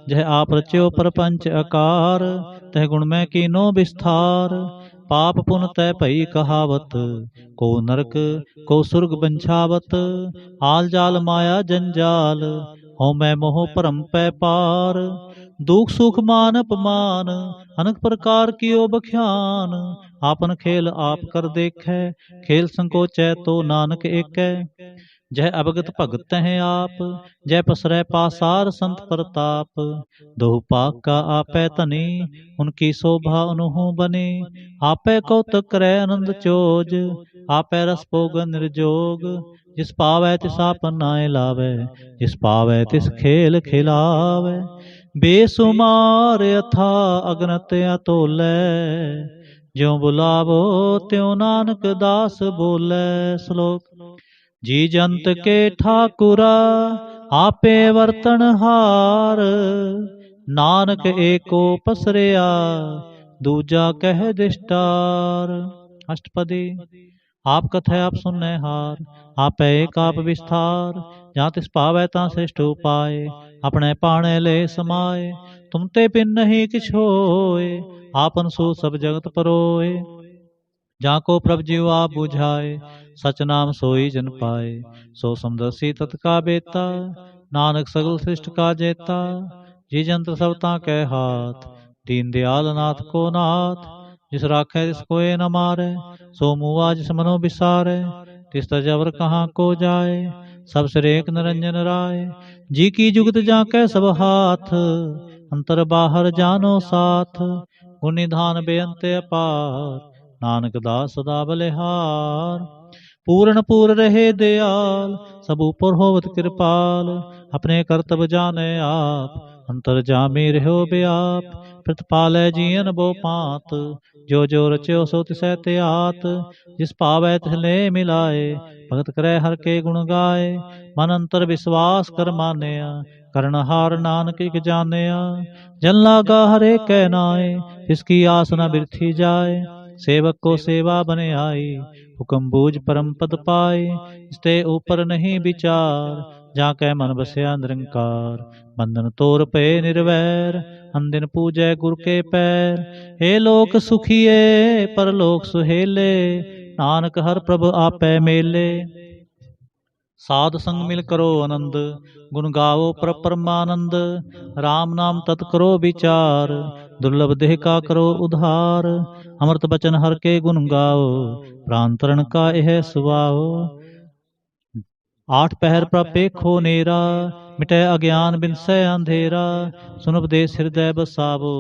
जह आप रच्यो परपंच आकार, तह गुण में कीनो विस्तार। पाप पुन तय भई कहावत, को नरक को सुर्ग बंछावत। आल जाल माया जंजाल, हौमै मोह परम पै पार। दुख सुख मान अपमान अनेक प्रकार कियो बख्यान। आपन खेल आप कर देखै खेल संकोचै तो नानक एकै। जय अवगत भगत हैं आप जय पसरै पासार संत प्रताप। दोह पाक का आपै धनी उनकी शोभा उन्हों बने। आपै कौतक करै आनंद चोज आपै रस भोग निर्जोग। जिस पावै तिस आपन नाय लावै जिस पावै तिस खेल खिलावै। बेसुमार अथा अगनत अतोलै ज्यों बुलावो त्यों नानक दास बोलै। श्लोक जी जंत के ठाकुरा आपे वर्तन हार। नानक एको पसरिया दूजा कह दिष्टार। अष्टपदी आप कथय आप सुनने हार आप एक आप विस्तार। जहाँ तिस पावै ता श्रेष्ठ उपाय अपने पाणे ले समाए। तुम ते पिन नहीं किछ होए आपन सो सब जगत परोए। जाको प्रभ जीव आप बुझाए सच नाम सोई जन पाए। सो समदर्शी तत्का बेता नानक सगल सृष्ट का जेता। जी जंत्र सबता कै हाथ दीन दयाल नाथ को नाथ। जिस राखै तिस कोय न मारै सो मुआ जिस मनो बिसारै। तिस तजवर कहाँ को जाए सब सिर एक निरंजन राय। जी की जुगत जाकै सब हाथ अंतर बाहर जानो साथ। गुण निधान बेअंत अपार नानक दास सदा बलिहार। पूर्ण पूर रहे दयाल सब ऊपर होवत कृपाल। अपने करतब जाने आप अंतर जामी रहो व्याप। प्रतिपालै जियन बो पात जो जो रच्यो सो तिसै ते आत। जिस पावै तिस ले मिलाए भगत करे हर के गुण गाए। मन अंतर विश्वास कर मानया करण हार नानक इक जानिया। जन लागा हरे कै नाय तिसकी आस न बिरथी जाए। सेवक को सेवा बने आई हुक्म बूझ परम पद पाए। इसते ऊपर नहीं विचार जाकै मन बसया निरंकार। बंधन तोर पे निर्वैर अंदिन पूजै गुर के पैर। हे लोक सुखिए परलोक सुहेले नानक हर प्रभ आपै मेले। साध संग मिल करो आनंद गुण गाओ पर परमानंद। राम नाम तत् करो विचार दुर्लभ देह का करो उधार। अमृत बचन हर के गुण गाओ प्रांतरण का यह सुवाओ। आठ पहर प्रपेखो नेरा मिटै अज्ञान बिनसै अंधेरा। सुन उपदेश हृदय बसावो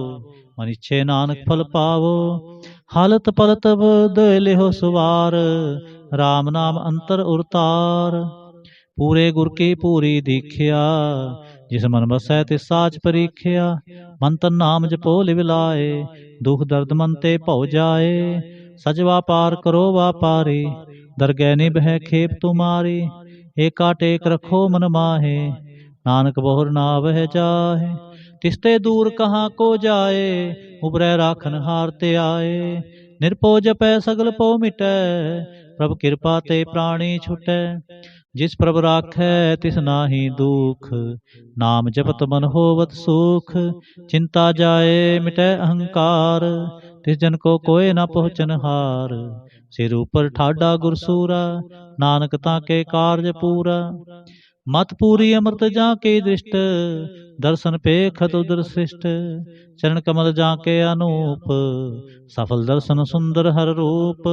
मन इच्छे नानक फल पावो। हालत पलत बद लेहो सुवार राम नाम अंतर उरतार। पूरे गुर की पूरी दीखिया जिस मन बसै तिस साच परीखिया। मन तन नाम जपो लिव लाए दुख दर्द मन ते भौ जाए। सच व्यापार करो व्यापारी दरगह निभै खेप तुम्हारी। एका टेक रखो मन माहे नानक बहुर ना वह जाहे। तिसते दूर कहाँ को जाए उबरै राखन हार ते आए। निरपो जपै सगल पो मिटै प्रभ कृपा ते प्राणी छुटै। जिस प्रभ राखै तिस नाहि दुख नाम जपत मन होवत सुख। चिंता जाए मिटै अहंकार तिस जन को कोय न पहुँचन हार। सिर ऊपर ठाडा गुरसूरा नानक ताके कारज पूरा। मत पूरी अमृत जाके दृष्ट दर्शन पेखत उदर सृष्ट। चरण कमल जाके अनूप सफल दर्शन सुंदर हर रूप।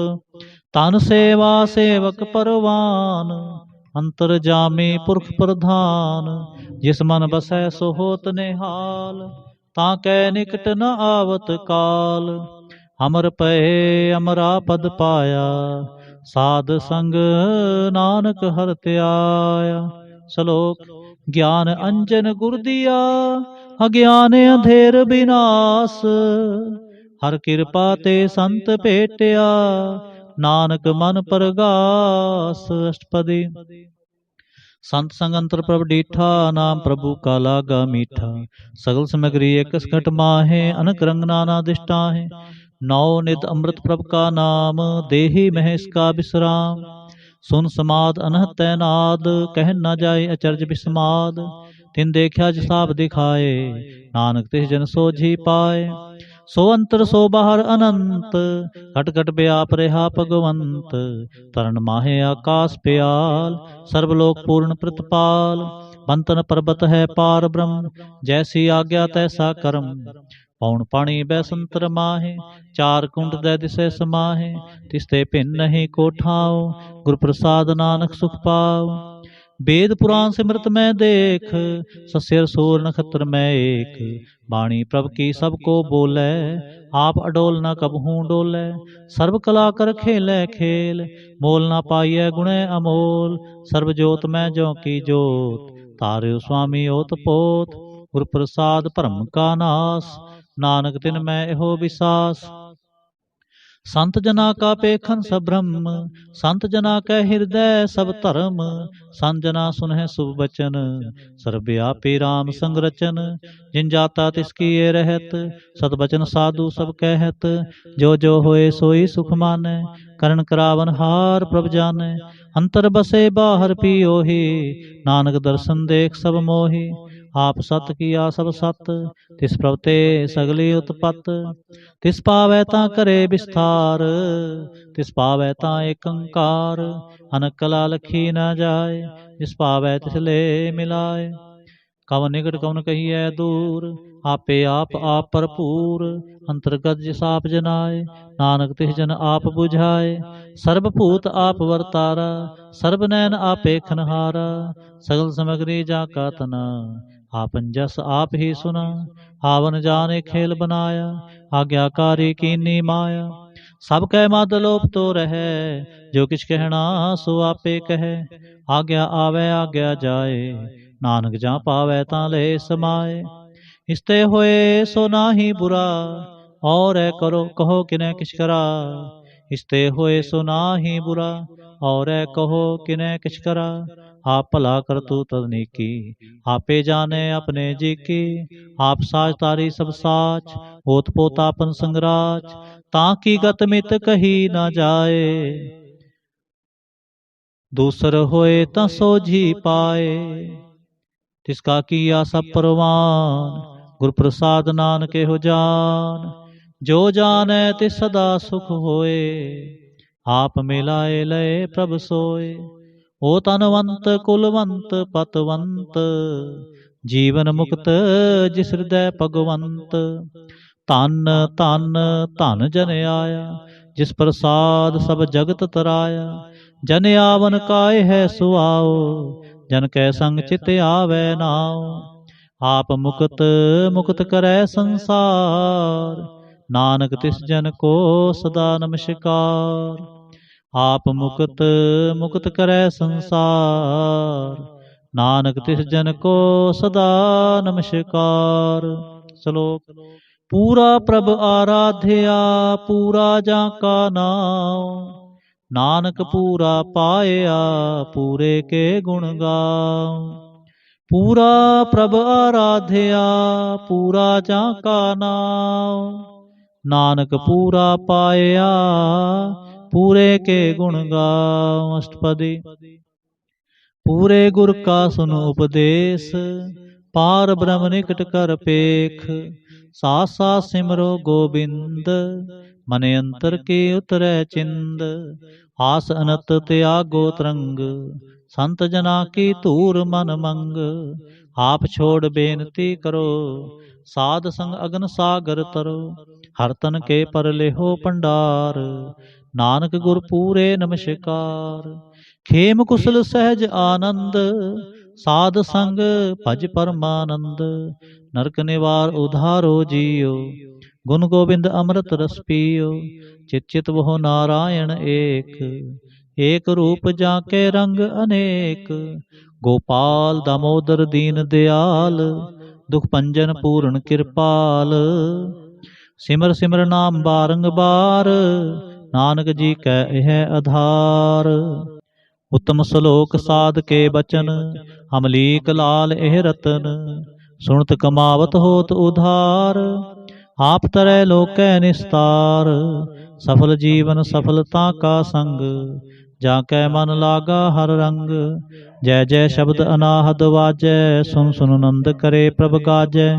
तन सेवा सेवक परवान अंतर जामी पुरख प्रधान। जिस मन बसै सो होत निहाल ताकै निकट न आवत काल। अमर पए अमरा पद पाया साध संग नानक हर त्याया। श्लोक ज्ञान अंजन गुर दिया अज्ञान अंधेर विनाश। हर कृपा ते संत भेटिया नानक मन परगास। अष्टपदी संत संग अंतर प्रभ डीठा नाम प्रभु का लागा मीठा। सगल समग्री एक घट माहे अनक रंग नाना दिष्टा है। नौ नित अमृत प्रभ का नाम देही महेश का विश्राम। सुन समाद अनहत नाद कह न जाए अचरज विस्माद। तिन देखा जिसाब दिखाए नानक तिस जन सोझी पाए। सो अंतर सो बाहर अनंत घट घट व्याप रहा भगवंत। तरण माहे आकाश प्याल सर्वलोक पूर्ण प्रतिपाल। ਬੰਤਨ ਪਰਬਤ ਹੈ ਪਾਰ ਬ੍ਰਹਮ, ਜੈਸੀ ਆਗਿਆ ਤੈਸਾ ਕਰਮ। ਪੌਣ ਪਾਣੀ ਬੈਸੰਤਰ ਮਾਹੇ, ਚਾਰ ਕੁੰਡ ਦੈ ਦਿਸੈ ਸਮਾਹੇ। ਤਿਸਤੇ ਭਿੰਨ ਨਹੀਂ ਕੋ ਠਾਉ, ਗੁਰ ਪ੍ਰਸਾਦ ਨਾਨਕ ਸੁਖ ਪਾਉ। वेद पुराण सिमरत मैं देख, सस्यर सूर नक्षत्र मैं एक। बाणी प्रभ की सबको बोले, आप अडोल न कबहूँ डोले। सर्व कला कर खेले खेल, मोल न पाइय गुणे अमोल। सर्व जोत मैं ज्यों की जोत, तार्यो स्वामी ओत पोत। गुर प्रसाद भरम का नास, नानक तिन मैं एहो विसास। संत जना का पेखन सब ब्रह्म, संत जना कै हृदय सब धर्म। संत जना सुनह शुभ बचन, सर्वव्यापी राम संग रचन। जिन जाता तिसकी ये रहत, सत बचन साधु सब कहत। जो जो होए सोई सुख मानै, करण करावन हार प्रभ जानै। अंतर बसे बाहर पियोहि, नानक दर्शन देख सब मोहि। आप सत किया सब सत, तिस प्रभ ते सगली उत्पत। तिस पावै तां करे विस्तार, तिस पावै तां एक अंकार। अनक कला लखी न जाय, जिस पावै तिस ले मिलाय। कवन निकट कवन कहिए दूर, आपे आप भरपूर। अंतर्गत जिस आप जनाय, नानक तिस जन आप बुझाए। सर्वभूत आप वर्तारा, सर्व नैन आपे खनहारा। सगल समग्री जाका तना, आपन जस आप ही सुना। आवन जाने खेल बनाया, आज्ञाकारी कीनी माया। सब कह मद लोप तो रहे, जो किछ कहना सो आपे कहे। आज्ञा आवे आज्ञा जाए, नानक जा पावे तां ले समाए। इसते होए सो नाही बुरा, और करो कहो किने किछ करा। इसते होए सो नाही बुरा, और कहो किने किछ करा। आप भला कर तू तदनीकी, आपे जाने अपने जी की। आप साच तारी सब साच, ओत पोतापन संगराज। ताकि गत मित कही ना जाए, दूसर होए ता सोझी पाए। तिसका किया सब परवान, गुर प्रसाद नानक हो जान। जो जाने तिस सदा सुख होए, आप मिलाए लय प्रभ सोए। ओ तनवंत कुलवंत पतवंत, जीवन मुक्त जिस हृदय भगवंत। धन धन धन जन आया, जिस प्रसाद सब जगत तराया। जन आवन काय है सुआओ, जन कै संग चित आवे नाओ। आप मुक्त मुक्त करै संसार, नानक तिस जन को सदा नमस्कार। आप मुक्त मुक्त करै संसार, नानक तिस जन को सदा नमस्कार। श्लोक। पूरा प्रभ आराध्या, पूरा जाका नाम। नानक पूरा पाया, पूरे के गुण गाओ। पूरा प्रभ आराध्या, पूरा जाका नाम। नानक पूरा पाया, पूरे के गुण गाओ। अष्टपदी। पूरे गुर का सुन उपदेश, पार ब्रह्म निकट कर पेख। साथ साथ सिमरो गोबिंद, मन अंतर के उतरै चिंद। आस अनत त्यागो तरंग, संत जना की धूर मन मंग। आप छोड़ बेनती करो, साध संग अगन सागर तरो। हर तन के पर लेहो भंडार, नानक गुर पूरे नमस्कार। खेम कुशल सहज आनंद, साध संग भज परमानंद। नरक निवार उधारो जियो, गुण गोविंद अमृत रस पियो। चित चित वह नारायण एक, एक रूप जाके रंग अनेक। गोपाल दामोदर दीन दयाल, दुख पंजन पूर्ण कृपाल। सिमर सिमर नाम बारंबार, नानक जी कै यह आधार। उत्तम श्लोक साध के बचन, अमलीक लाल एह रतन। सुनत कमावत होत उधार, आप तरह लोकै निस्तार। सफल जीवन सफलता का संग, जाकै मन लागा हर रंग। जय जय शब्द अनाहद वाजै, सुन सुन नंद करे प्रभ गाजै।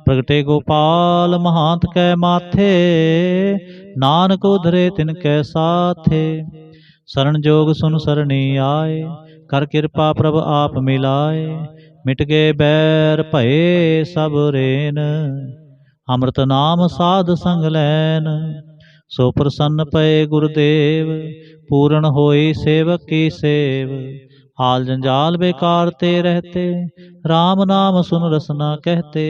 प्रगटे गोपाल महांत कै माथे, नानक उधरे तिनकै साथे। शरण जोग सुन सरणी आए, कर कृपा प्रभ आप मिलाए। मिट गए बैर भये सब रेन, अमृत नाम साध संग लैन। सो प्रसन्न पए गुरुदेव, पूर्ण होई सेवक की सेव। हाल जंजाल बेकार ते रहते, राम नाम सुन रसना कहते।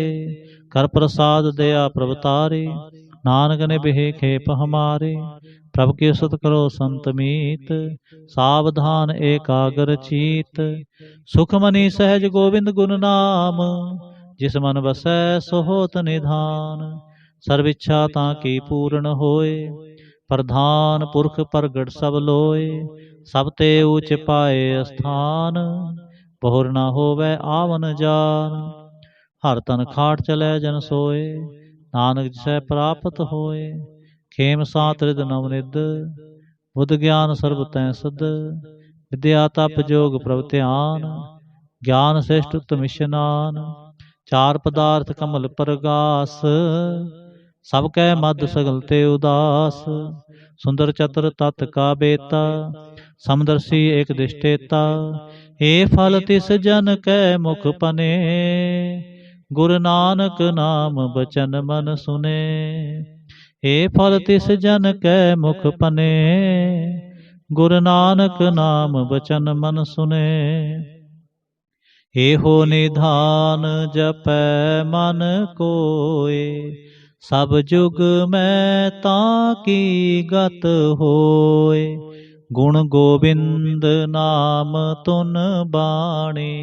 कर प्रसाद दया प्रभ तारे, नानक ने बिहे खेप हमारे। प्रभु के सुत करो संत मीत, सावधान एकाग्र चीत। सुखमणि सहज गोविंद गुण नाम, जिस मन बसै सो होत निधान। सर्व इच्छा ताकी पूर्ण होए, प्रधान पुरख प्रगट सब लोए। सब ते ऊच पाए स्थान, बहुर न होवै आवन जान। हर तन खाट चलै जन सोए, नानक जिसै प्राप्त होए। खेम सात रिद नवनिध, बुद्ध ज्ञान सर्ब तैं सद। विद्या तप जोग प्रभ ध्यान, ज्ञान श्रेष्ठ उत्तम इशनान। चार पदार्थ कमल प्रगास, सब कै मद सगल ते उदास। सुंदर चतुर तत् का बेता, समदर्शी एक दिष्टेता। हे फल तिस जन कै मुख पने, गुरु नानक नाम बचन मन सुने। हे फल तिस जन कै मुख पने, गुरु नानक नाम बचन मन सुने। एहो निधान जपै मन कोय, सब जुग मैं ताकी गत होय। गुण गोविंद नाम तुन बाणी,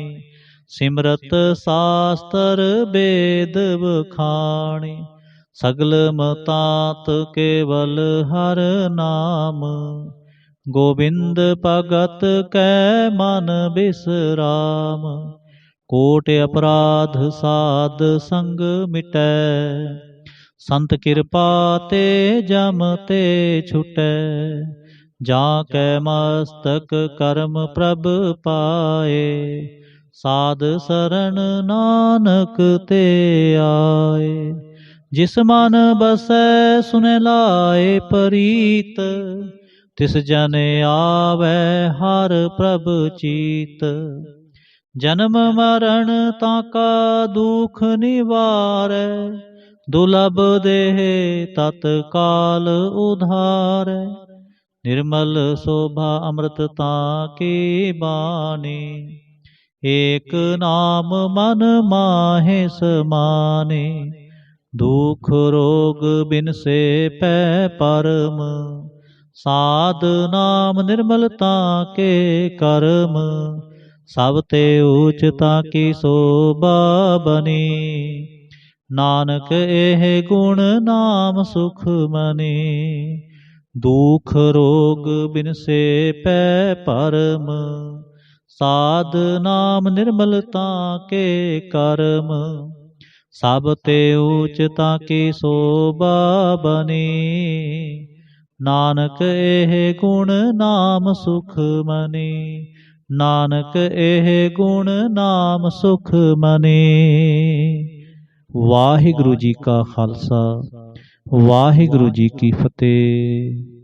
सिमरत शास्त्र वेद बखाणी। सगल मतात केवल हर नाम, गोविंद भगत कै मन बिसराम। कोट अपराध साध संग मिटै, संत कृपा ते जम ते छुटै। जाकै मस्तक कर्म प्रभ पाए, साध सरन नानक ते आए। जिस मन बसै सुने लाए परीत, तिस जन आवे हर प्रभ चीत। जन्म मरण ताका दुख निवारै, दुलभ देह तत्काल उधारै। निर्मल शोभा अमृत ताकी बानी, एक नाम मन माहे समाने। दुख रोग बिन से पै परम, साध नाम निर्मलता के कर्म। सब ते ऊच ताकी शोभा बनी, नानक एह गुण नाम सुख मनी। दुख रोग बिन से पै परम, साध नाम निर्मलता के कर्म। सब ते ऊच ताकी शोभा बनी, नानक एह गुण नाम सुख मनी। नानक एह गुण नाम सुख मनी। वाहिगुरु जी का खालसा, वाहिगुरु जी की फतेह।